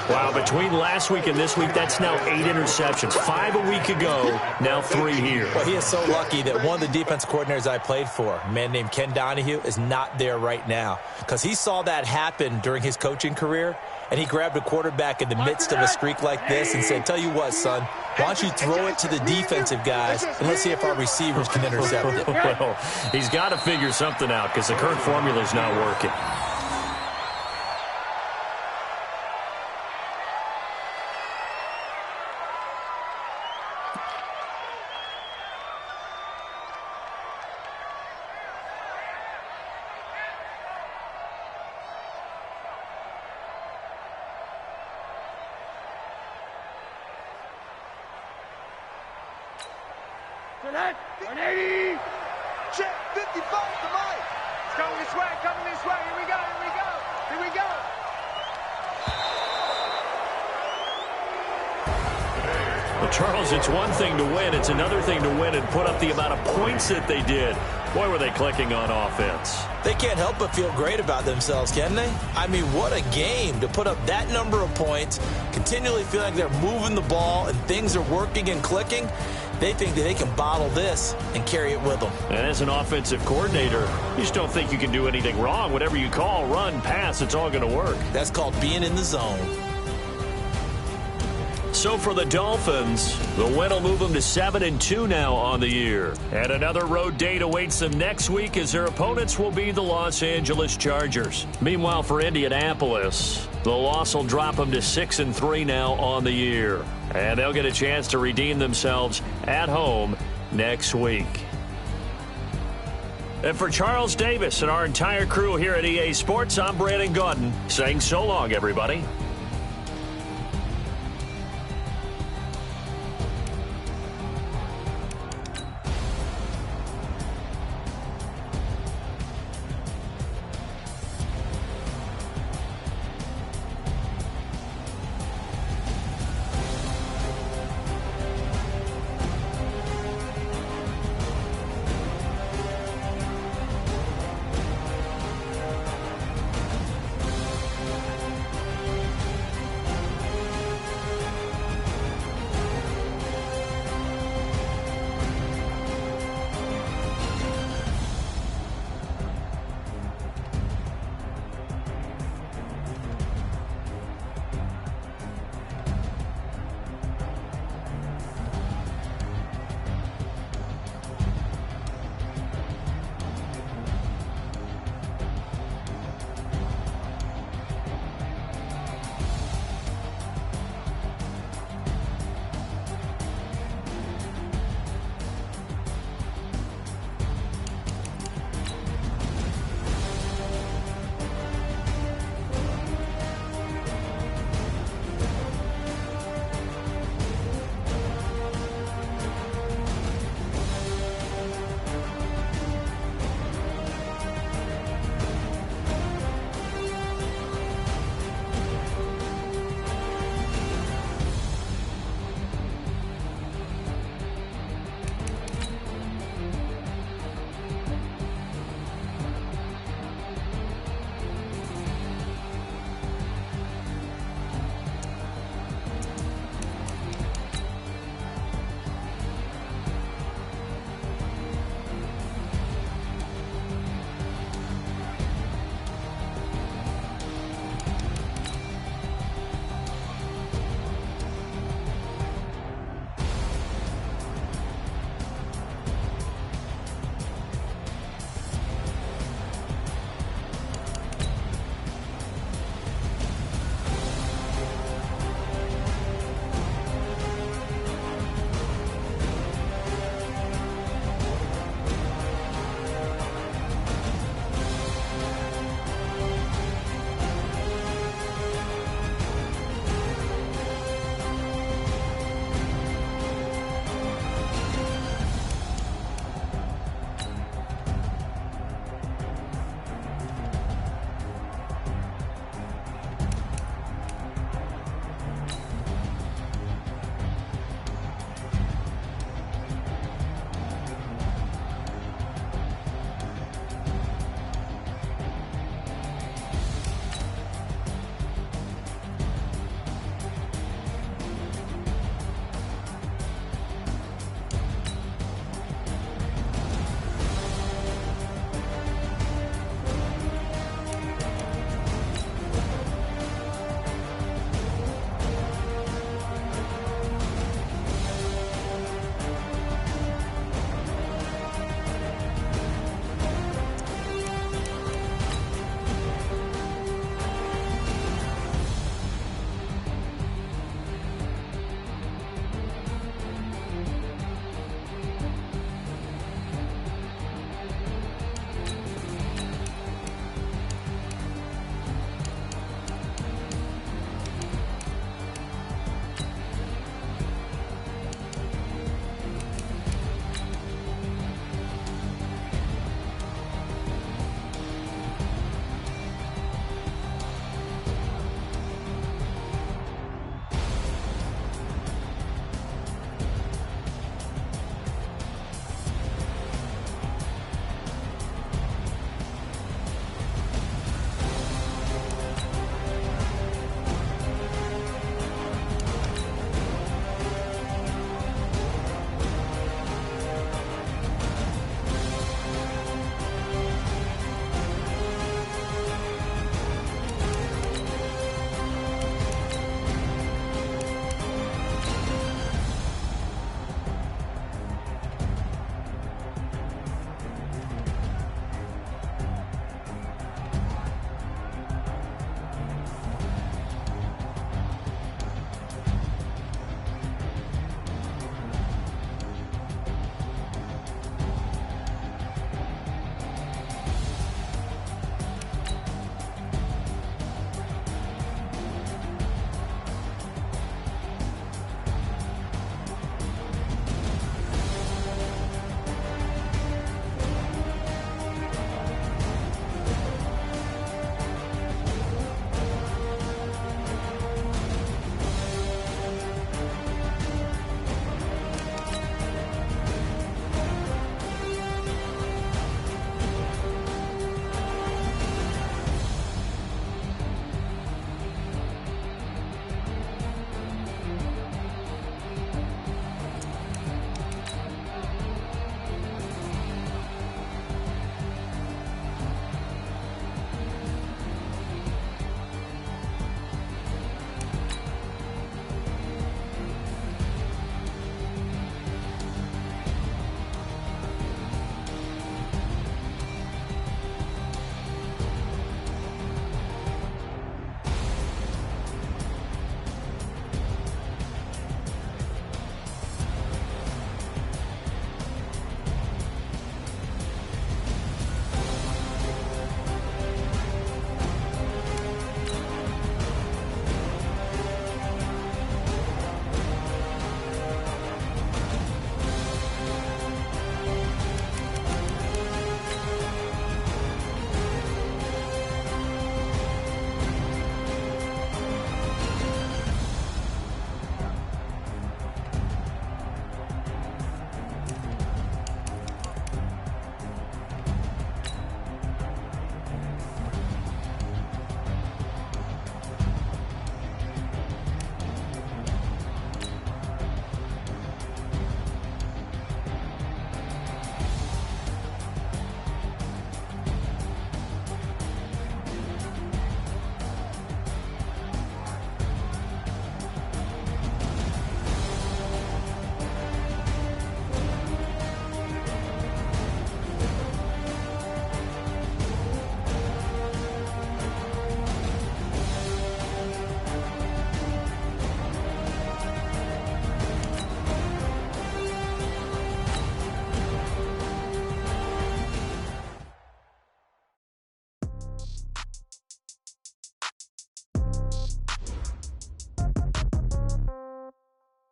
Wow, between last week and this week, that's now 8 interceptions. 5 a week ago, now 3 here. Well, he is so lucky that one of the defense coordinators I played for, a man named Ken Donahue, is not there right now. Because he saw that happen during his coaching career, and he grabbed a quarterback in the midst of a streak like this and said, tell you what, son, why don't you throw it to the defensive guys, and let's see if our receivers can intercept it. Well, he's got to figure something out because the current formula is not working. Select 180. Check 55 to Mike. It's coming this way, coming this way. Here we go, here we go, here we go. Well, Charles, it's one thing to win. It's another thing to win and put up the amount of points that they did. Boy, were they clicking on offense. They can't help but feel great about themselves, can they? I mean, what a game to put up that number of points, continually feeling like they're moving the ball and things are working and clicking. They think that they can bottle this and carry it with them. And as an offensive coordinator, you just don't think you can do anything wrong. Whatever you call, run, pass, it's all going to work. That's called being in the zone. So for the Dolphins, the win will move them to 7-2 now on the year. And another road date awaits them next week as their opponents will be the Los Angeles Chargers. Meanwhile, for Indianapolis, the loss will drop them to 6-3 now on the year. And they'll get a chance to redeem themselves at home next week. And for Charles Davis and our entire crew here at EA Sports, I'm Brandon Gaudin saying so long, everybody.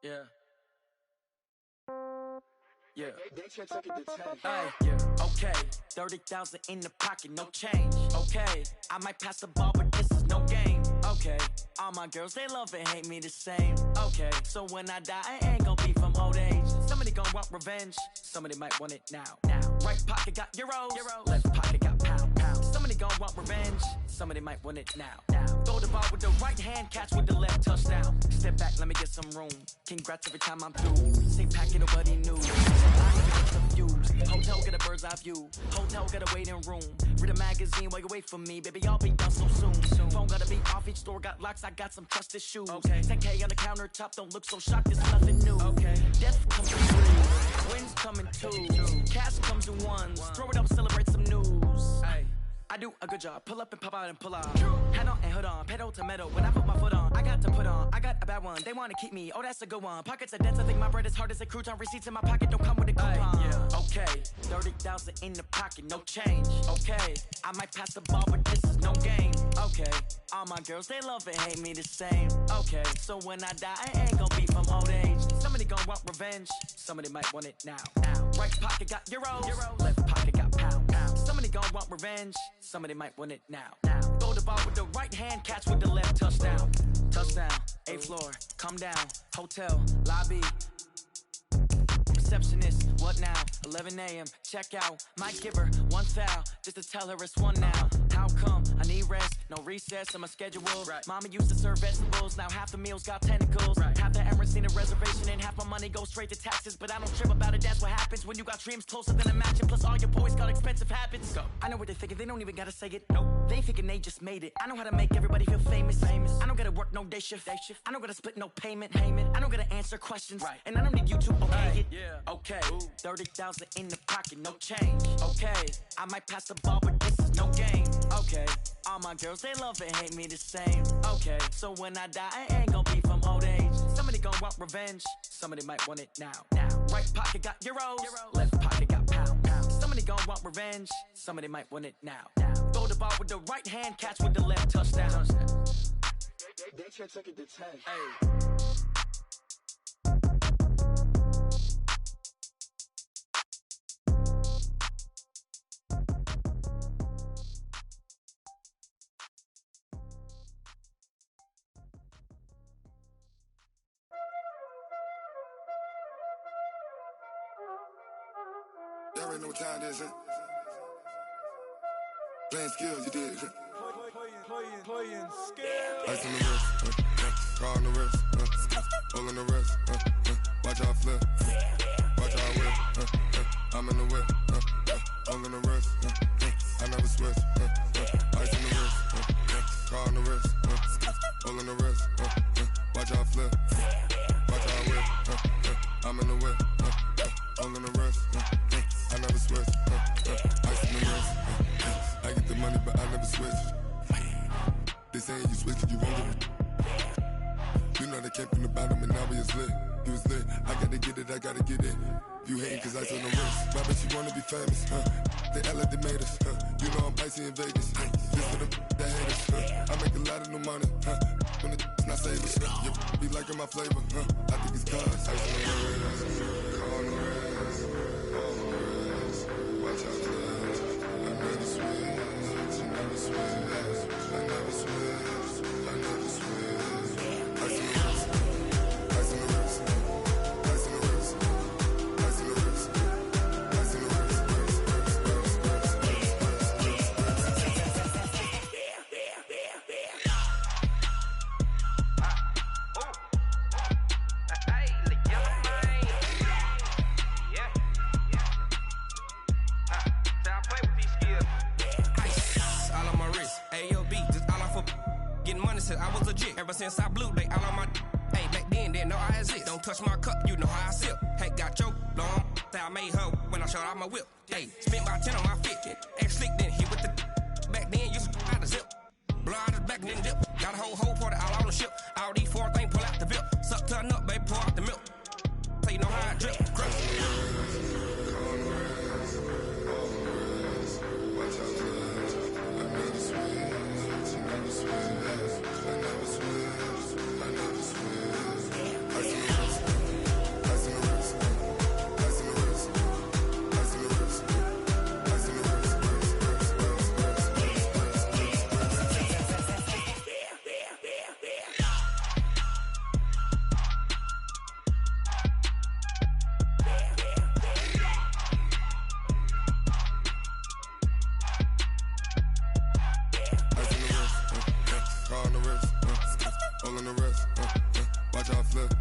Yeah. Yeah. Yeah. Okay. 30,000 in the pocket, no change. Okay. I might pass the ball, but this is no game. Okay. All my girls, they love and hate me the same. Okay. So when I die, I ain't gonna be from old age. Somebody gonna want revenge. Somebody might want it now. Right pocket got euros. Left pocket got pound. Somebody gonna want revenge. Somebody might want it now. Throw the ball with the right hand, catch with the left, touchdown. Step back, let me get some room. Congrats every time I'm through. Same packet, nobody knew. Hotel get a bird's eye view. Hotel get a waiting room. Read a magazine while you wait for me. Baby, I'll be done so soon. Phone gotta be off, each store got locks. I got some trusted shoes. Okay. 10K on the countertop, don't look so shocked. It's nothing new. Okay. Death comes in threes. Wins come in twos. Cash comes in ones. Throw it up, celebrate some news. Hey. I do a good job. Pull up and pop out and pull out. Head on and hood on. Pedal to metal. When I put my foot on, I got to put on. I got a bad one. They want to keep me. Oh, that's a good one. Pockets are dense. I think my bread is hard as a crouton. Receipts in my pocket don't come with a coupon. Yeah. Okay. 30,000 in the pocket. No change. Okay. I might pass the ball, but this is no game. Okay. All my girls, they love and hate me the same. Okay. So when I die, I ain't gonna be from old age. Somebody gonna want revenge. Somebody might want it now. Right pocket got euros. Left pocket got pound. Somebody gonna want revenge. Somebody might want it now. Throw the ball with the right hand, catch with the left, touchdown. Touchdown, 8th floor, come down, hotel, lobby. Receptionist, what now? 11 a.m., check out. Might give her one foul, just to tell her it's one now. How come? I need rest, no recess in my schedule. Right. Mama used to serve vegetables, now half the meals got tentacles. Right. Half the Emirates need a reservation and half my money goes straight to taxes. But I don't trip about it, that's what happens when you got dreams closer than a match. And plus all your boys got expensive habits. Go. I know what they're thinking, they don't even gotta say it. Nope. They ain't thinking they just made it. I know how to make everybody feel famous. I don't gotta work no day shift. I don't gotta split no payment. I don't gotta answer questions. Right. And I don't need you to okay it. Yeah. Okay. 30,000 in the pocket, no change. Okay. I might pass the ball, but this is no game. Okay. All my girls, they love and hate me the same. Okay. So when I die, I ain't gonna be from old age. Somebody gonna want revenge. Somebody might want it now. Right pocket got euros. Left pocket got pound. Somebody gonna want revenge. Somebody might want it now. Throw the ball with the right hand, catch with the left, touchdown. They can't take it to 10. Hey. Y'all already know what time it is, huh? Playing skills, you did. Playing skills. Ice on the wrist, car on the wrist, hole on the wrist, watch out flip, watch out whip, I'm in the whip, hole on the wrist, I never switch, ice on the wrist, car on the wrist, hole on the wrist, watch out flip, watch out whip, I'm in the whip, hole on the wrist, I never switch, ice on the wrist, I get the money but I never switch. They saying you switch, you won't get it. You know they came from the bottom and now we is lit. You was lit, I gotta get it, I gotta get it. You hating cause ice on the wrist. Why bet you wanna be famous, They act like they made us, You know I'm icy in Vegas, This for the that hate us, I make a lot of new money, When it's not savers, You be liking my flavor, I think it's cause ice on the wrist, car on the wrist, all on the wrist. Watch out for this, I never switch, I never switch. I never switch, I never switch. Ice on the wrist, ice on the wrist, ice on the wrist, ice on the wrist, ice on the wrist, I was legit. Ever since I blew, they all on my hey, back then, didn't know I exist. Don't touch my cup, you know how I sip. Hey, got your long, say I made her when I showed out my whip. Hey, spent about 10 on my fit. Ex slick, then hit with the back then, used to out the zip. Blow out his back, then dip. Got a whole party all on the ship. All these 4 things pull out the bip. Suck to a nut, baby, pour out the milk. So you know how I drip. Crush. flip.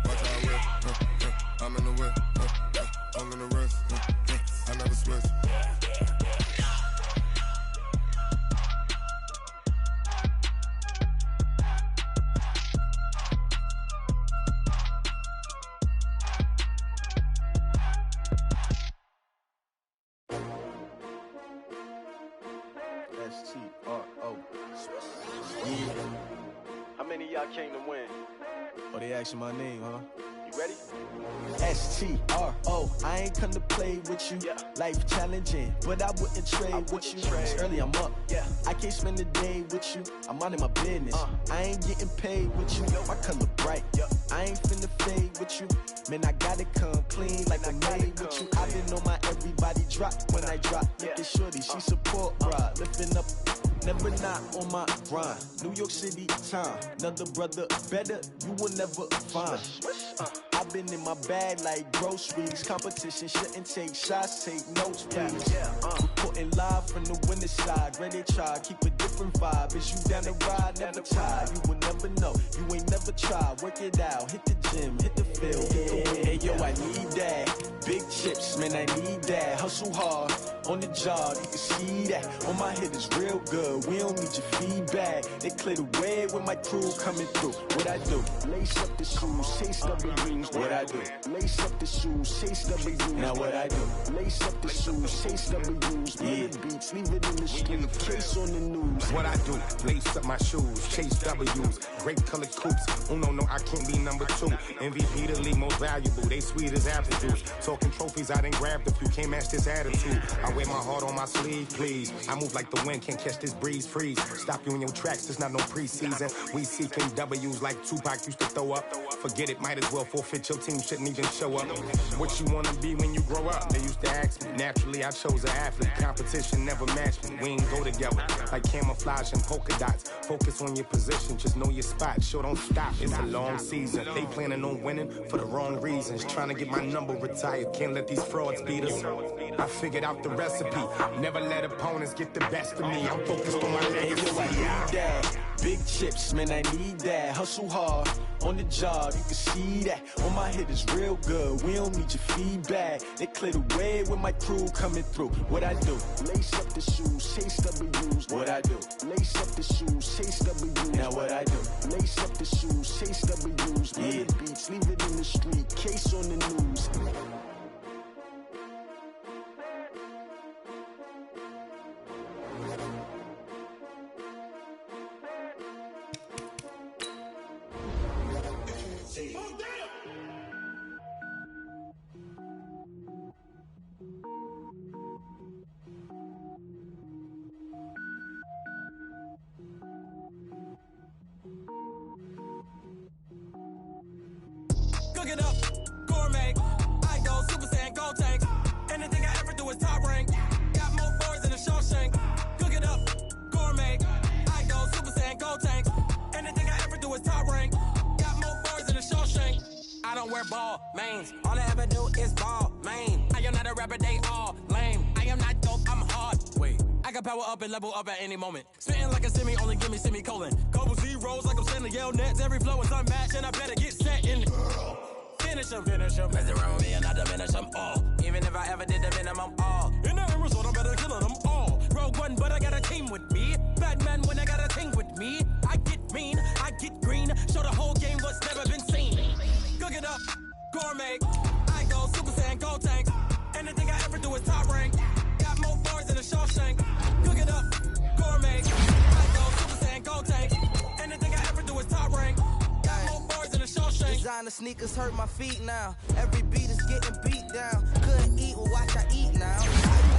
Watch how I whip. I'm in the whip. All in the wrist. I never switch. S-T-R-O. Yeah. How many of y'all came to win? Oh, they asking my name, huh? You ready? S-T-R-O. I ain't come to play with you. Yeah. Life challenging, but I wouldn't trade with you. It's early, I'm up. Yeah. I can't spend the day with you. I'm minding my business. I ain't getting paid with you. My color bright. I ain't finna fade with you. Man, I gotta come clean like I made with you. I been on my everybody drop when I drop. Look at shorty, she support ride. Lifting up, never not on my grind. New York City time, another brother better, you will never find. I've been in my bag like groceries. Competition shouldn't take shots, take notes, please. Reporting live from the winter side. Ready to try, keep a different vibe. Is you down the ride, never tired. You will never know, you ain't never tried. Work it out, hit the gym, hit the field. Hey yo, I need that. Big chips, man, I need that. Hustle hard, on the job, you can see that. On my head is real good, we don't need your feedback. They clear the way with my crew coming through. What I do? Lace up the shoes, chase W's. What I do? Lace up the shoes, chase W's. Now what I do? Lace up the shoes, chase W's. Yeah, beats, leave it in the street, case on the news. What I do? Lace up my shoes, chase W's. Grape colored coops. Oh no, I can't be number 2. MVP the league most valuable. They sweet as apple juice. Talking trophies, I done grabbed a few. Can't match this attitude. I wear my heart on my sleeve, please. I move like the wind, can't catch this breeze. Freeze. Stop you in your tracks. There's not no preseason. We seeking W's like Tupac used to throw up. Forget it, might as well forfeit. Your team shouldn't even show up. What you wanna be when you grow up? They used to ask me. Naturally, I chose an athlete. Competition never matched me. We ain't go together like camouflage and polka dots. Focus on your position, just know your spot. Sure, don't stop. It's a long season. They planning on winning for the wrong reasons. Trying to get my number retired. Can't let these frauds beat us. I figured out the recipe. Never let opponents get the best of me. I'm focused on my legacy. I need that. Big chips, man, I need that. Hustle hard, on the job, you can see that. On my head is real good, we don't need your feedback. They clear the way with my crew coming through. What I do? Lace up the shoes, chase W's. What I do? Lace up the shoes, chase W's. Now what I do? Lace up the shoes, chase W's. Yeah, beats, leave it in the street, case on the news. Cook it up, gourmet. I go Super Saiyan, gold tank. Anything I ever do is top rank. Got more boards than a Shawshank. Cook it up, gourmet. I go Super Saiyan, gold tank. Anything I ever do is top rank. Got more boards than a Shawshank. I don't wear ball mains. All I ever do is ball main. I am not a rapper, they all lame. I am not dope, I'm hard. Wait, I can power up and level up at any moment. Spitting like a semi, only give me semicolon. Couple zeros like I'm sending yell nets. Every flow is unmatched and I better get set in. Finish them. Mess around with me and I diminish them all. Even if I ever did the minimum all. In the end result, I'm better killing them all. Rogue One, but I got a team with me. Batman when I got a team with me. I get mean, I get green. Show the whole game what's never been seen. Cook it up, gourmet. I go Super Saiyan, gold tank. Anything I ever do is top rank. Got more bars than a Shawshank. Cook it up, gourmet. I go Super Saiyan, gold tank. Anything I ever do is top rank. Got more bars than a Shawshank. Designer sneakers hurt my feet now. Every beat is getting beat down. Couldn't eat, well watch I eat now. I be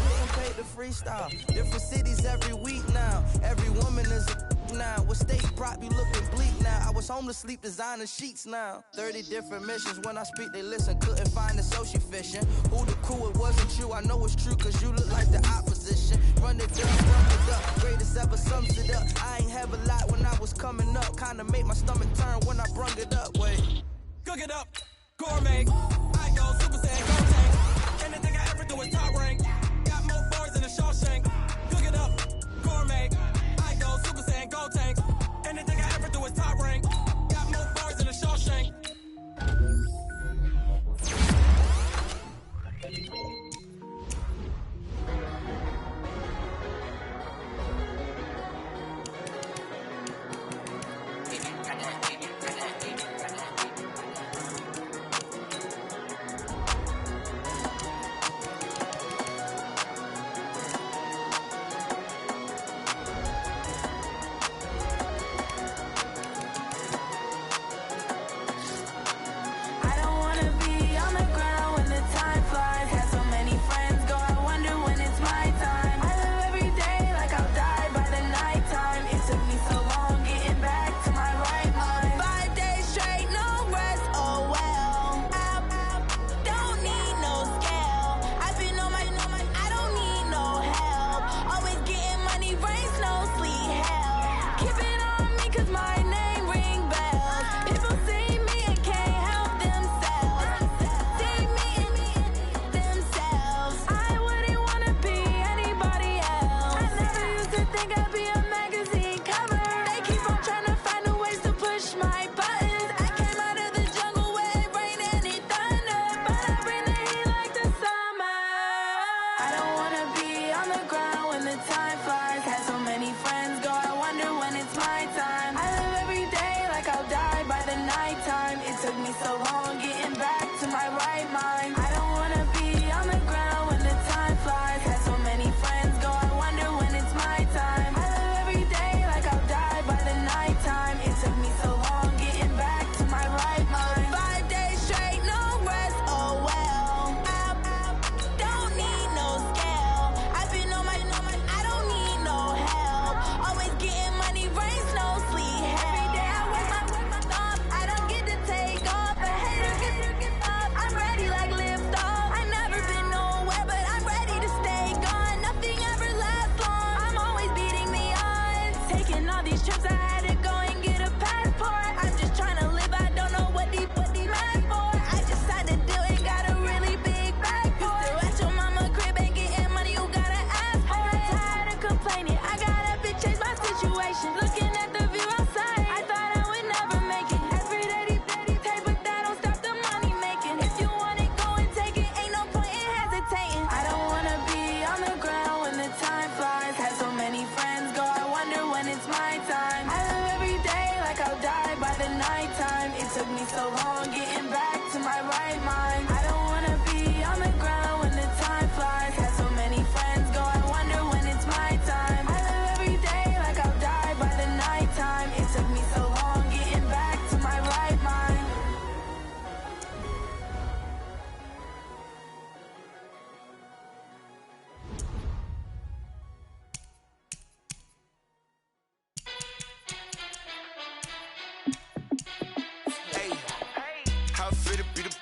getting paid to freestyle. Different cities every week now. Every woman is a now. With state prop, you looking bleak now. I was home to sleep, designing sheets now. 30 different missions. When I speak, they listen. Couldn't find the social fishing. Who the crew, it wasn't you. I know it's true, cause you look like the opposition. Run it down, run it up. Greatest ever sums it up. I ain't have a lot when I was coming up. Kinda make my stomach turn when I brung it up. Wait. Cook it up, gourmet. I go Super Saiyan, gold tank. Anything I ever do is top rank. Got more bars than a Shawshank. Cook it up, gourmet. I go Super Saiyan, gold tank. Anything I ever do is top rank. Got more bars than a Shawshank.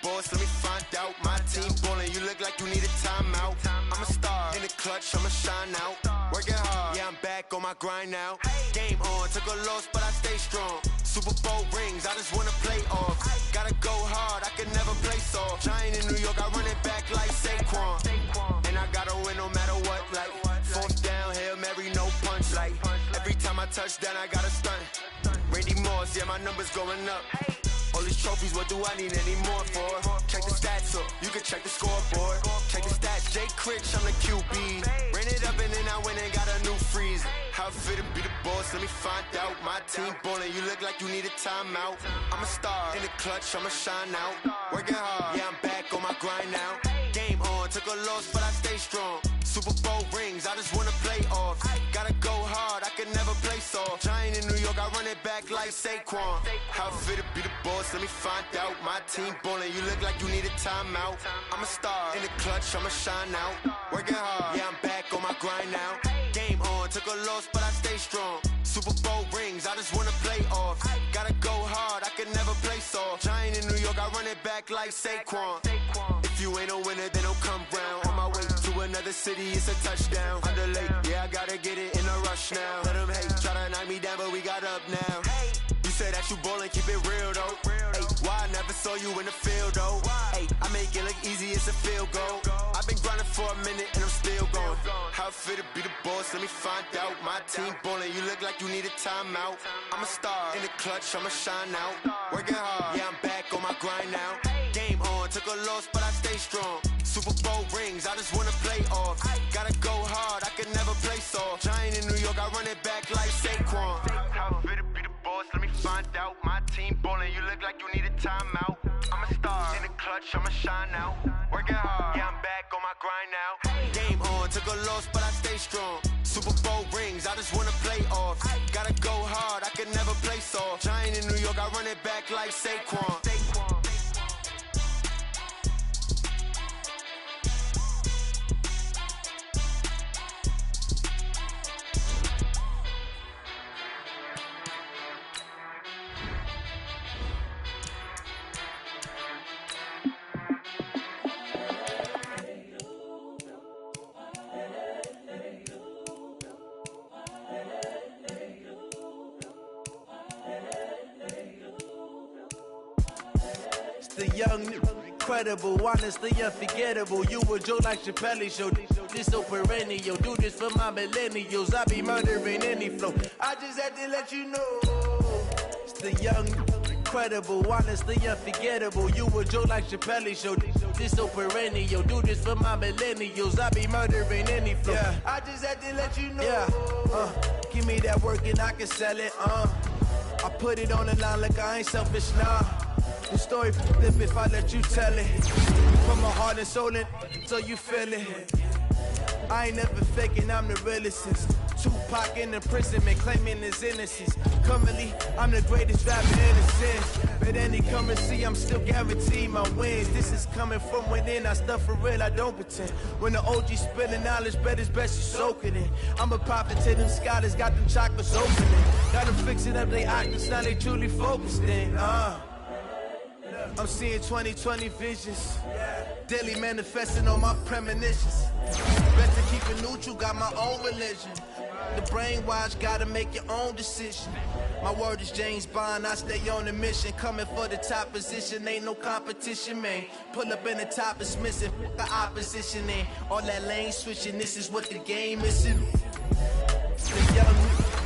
boss, let me find out. My team ballin', you look like you need a timeout. I'm a star, in the clutch, I'ma shine out. Working hard, yeah, I'm back on my grind now. Game on, took a loss, but I stay strong. Super Bowl rings, I just wanna play off. Gotta go hard, I can never play soft. Giant in New York, I run it back like Saquon. And I gotta win no matter what, like fourth down, Hail Mary, no punch. Like every time I touch down, I gotta stunt. Randy Moss, yeah, my numbers going up. All these trophies, what do I need any more for? Check the stats up, you can check the scoreboard. Check the stats, Jay Critch, I'm the QB. Ran it up and then I went and got a new freeze. How fit to be the boss, let me find out. My team ballin', you look like you need a timeout. I'm a star, in the clutch, I'ma shine out. Working hard, yeah, I'm back on my grind now. Game on, took a loss, but I stay strong. Super Bowl rings, I just wanna play off. Gotta go hard, I can never play soft. Giant in New York, I run it back like Saquon. How fit to be the boss, let me find out. My team ballin', you look like you need a timeout. I'm a star, in the clutch, I'ma shine out. Working hard, yeah, I'm back on my grind now. Game on, took a loss, but I stay strong. Super Bowl rings, I just wanna play off. Gotta go hard, I can never play soft. Giant in New York, I run it back like Saquon. If you ain't a winner, then don't come round. On my way to another city, it's a touchdown. Underlay, yeah, I gotta get it in a rush now. Let them hate, try to knock me down, but we got up now. You said that you ballin', keep it real though. Hey, why I never saw you in the field though? Hey, I make it look easy, it's a field goal. I've been grinding for a minute and I'm still going. How fit to be the boss, let me find out. My team ballin', you look like you need a timeout. I'm a star, in the clutch, I'ma shine out. Working hard, yeah, I'm back on my grind now. Game on, took a loss, but I stay strong. Super Bowl rings, I just wanna play off. Gotta go hard, I can never play soft. Giant in New York, I run it back like Saquon. How fit to be the boss, let me find out. My team ballin', you look like you need a timeout. I'm a star, in the clutch, I'ma shine out. Working hard, yeah, I'm back on my grind now. Game on, took a loss, but I stay strong. Super Bowl rings, I just wanna play off. Gotta go hard, I can never play soft. Giant in New York, I run it back like Saquon. The young, incredible, honestly unforgettable. You a Joe like Chappelle show. This so perennial. Do this for my millennials. I be murdering any flow. I just had to let you know. It's the young, incredible, honestly unforgettable. You a Joe like Chappelle show. This so perennial. Do this for my millennials. I be murdering any flow. Yeah. I just had to let you know. Yeah. Give me that work and I can sell it. I put it on the line like I ain't selfish, nah. The story flip if I let you tell it. From my heart and soul, and so you feel it. I ain't never faking, I'm the realest since Tupac in imprisonment, claiming his innocence. Currently, I'm the greatest rapper in a sense. But any currency, I'm still guaranteed my wins. This is coming from within, I stuff for real, I don't pretend. When the OG spilling knowledge, bet it's best you soak it in. I'm a prophet to them scholars, got them chakras opening. Got them fixing up they octaves, now they truly focused in. I'm seeing 2020 visions, daily manifesting on my premonitions. Best to keep it neutral, got my own religion. The brainwash, gotta make your own decision. My word is James Bond, I stay on a mission. Coming for the top position, ain't no competition, man. Pull up in the top, it's missing, the opposition in. All that lane switching, this is what the game is. The young,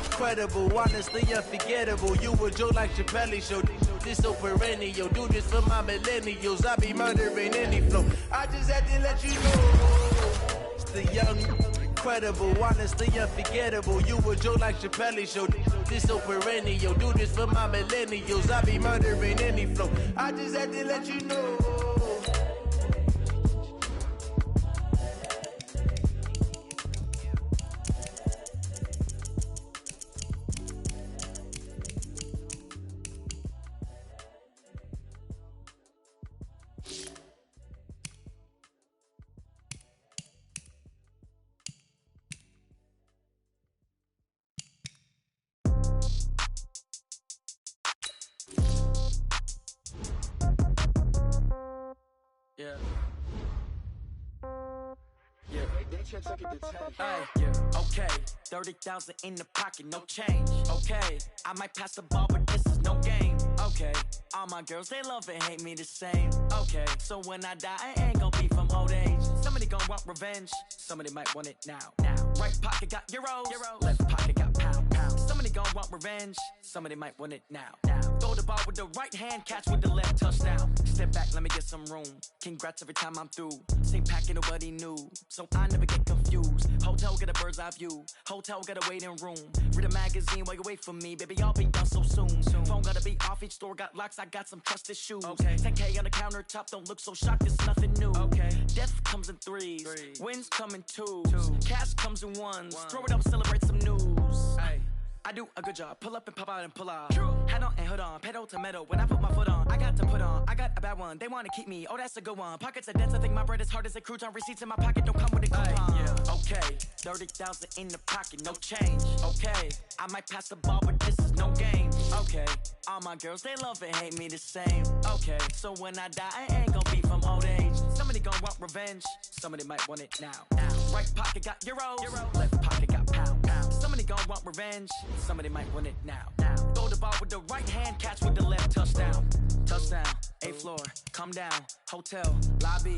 incredible, honestly unforgettable. You a Joe like Chappelle show. This so perennial. Do this for my millennials. I be murdering any flow. I just had to let you know. It's the young, incredible, honestly unforgettable. You a Joe like Chappelle show. This so perennial. Do this for my millennials. I be murdering any flow. I just had to let you know. Okay, 30,000 in the pocket, no change. Okay, I might pass the ball, but this is no game. Okay, all my girls, they love and hate me the same. Okay, so when I die, I ain't gon' be from old age. Somebody gon' want revenge, somebody might want it now. Right pocket got euros, left pocket got pound. Somebody gon' want revenge, somebody might want it now. Throw the ball with the right hand, catch with the left, touchdown. Step back, let me get some room. Congrats every time I'm through. Same packet, nobody knew, so I never get confused. Hotel get a bird's eye view. Hotel got a waiting room. Read a magazine while you wait for me, baby. I'll be done so soon. Phone gotta be off. Each store got locks. I got some trusted shoes. Okay. 10K on the countertop. Don't look so shocked. It's nothing new. Okay. Death comes in threes. Wins come in twos. Cash comes in ones. Throw it up, celebrate some news. Hey. I do a good job. Pull up and pop out and pull out. Hat on and hood on. Pedal to metal. When I put my foot on, I got to put on. I got a bad one. They want to keep me. Oh, that's a good one. Pockets are dense. I think my bread is hard as a crouton. Receipts in my pocket don't come with a coupon. Yeah. Okay. 30,000 in the pocket. No change. Okay. I might pass the ball, but this is no game. Okay. All my girls, they love and hate me the same. Okay. So when I die, I ain't gon' be from old age. Somebody gon' want revenge. Somebody might want it now. Right pocket got euros. Left pocket got pound. Somebody gon' want revenge. Somebody might want it now. Throw the ball with the right hand, catch with the left, touchdown. Touchdown, 8th floor, come down, hotel, lobby.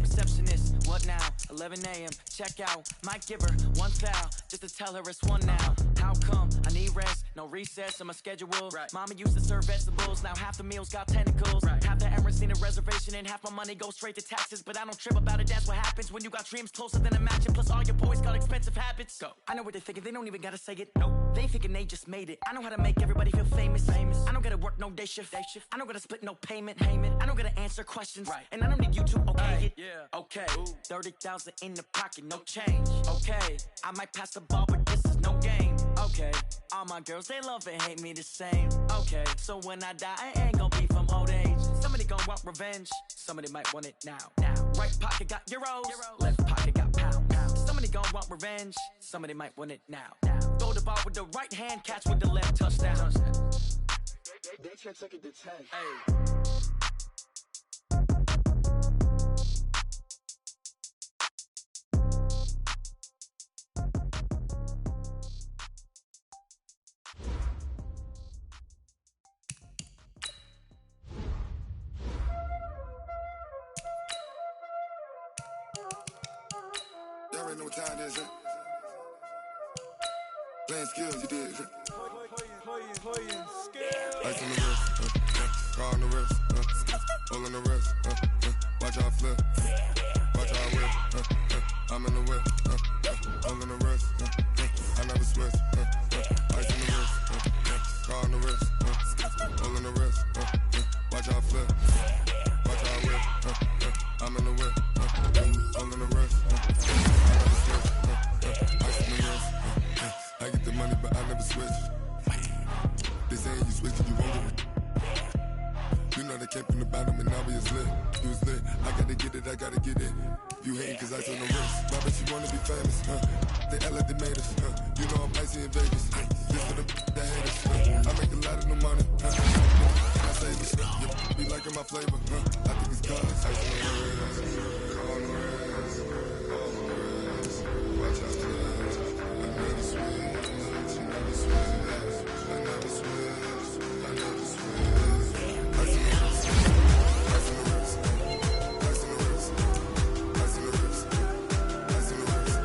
Receptionist, what now? 11 a.m., check out. Might give her one foul, just to tell her it's one now. How come? I need rest, no recess in my schedule. Mama used to serve vegetables, now half the meals got tentacles. Half the Emirates need a reservation and half my money goes straight to taxes. But I don't trip about it, that's what happens when you got dreams closer than a matching. Plus all your boys got expensive habits. Go. I know what they're thinking, they don't even gotta say it. Nope. They thinking they just made it. I know how to make everybody feel famous. I don't gotta work no day shift. I don't gotta split no payment. I don't gotta answer questions. And I don't need you to okay it. Okay, 30,000 in the pocket, no change. Okay, I might pass the ball, but this is no game. Okay, all my girls, they love and hate me the same. Okay, so when I die, I ain't gon' be from old age. Somebody gon' want revenge, somebody might want it now. Right pocket got euros, left pocket got pound. Somebody gon' want revenge, somebody might want it now. Throw the ball with the right hand, catch with the left, touchdown. They can't take it to 10. Hey. Y'all already know what time it is, huh? Playing skills, you did. Playing skills. Ice on the wrist, car on the wrist, all on the wrist, watch how I flip, watch how I whip, I'm in the whip, all on the wrist, I never switch, ice on the wrist, car on the wrist, all on the wrist, watch how I flip, watch how I whip, I'm in the whip, all on the wrist, I never switch, ice on the wrist, I get the money but I never switch. They saying you switch, you won't get it. You know they came from the bottom and now we is lit. You was lit, I gotta get it, I gotta get it. You hating cause ice on the wrist. My bitch, you wanna be famous, They act like they made us, You know I'm icy in Vegas, This for the that hate us, I make a lot of no money, I save it, you be liking my flavor, I think it's cause ice on the wrist, on the wrist, on the wrist. Watch out, I never switch, I never switch. I never switch, I never switch. Ice in the wrist, ice in the wrist, ice in the wrist, ice in the wrist, ice in the wrist,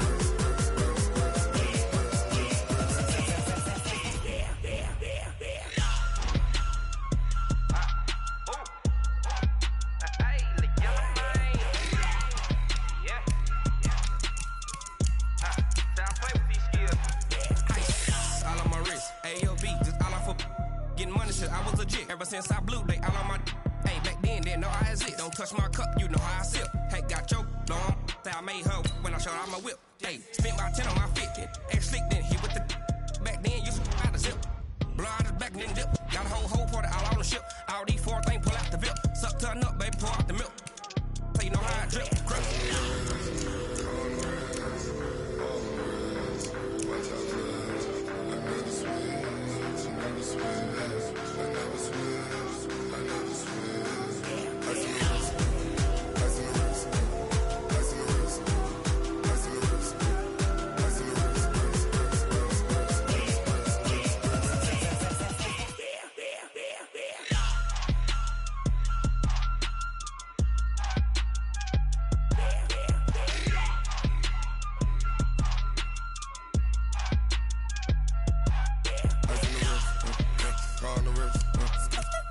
I was legit ever since I blew they all on my hey back then didn't know I exist. Don't touch my cup, you know how I sip. Hey, got choked on. Say I made her when I showed out my whip. Hey, spent about 10 on my 50. Ex slick then hit with the back then used to out the zip. Blow out his back then dip. Got a whole party all on the ship. All these 4 things pull out the VIP. Suck turn up, baby, pour out the milk. So you know how I drip.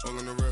all in the rest.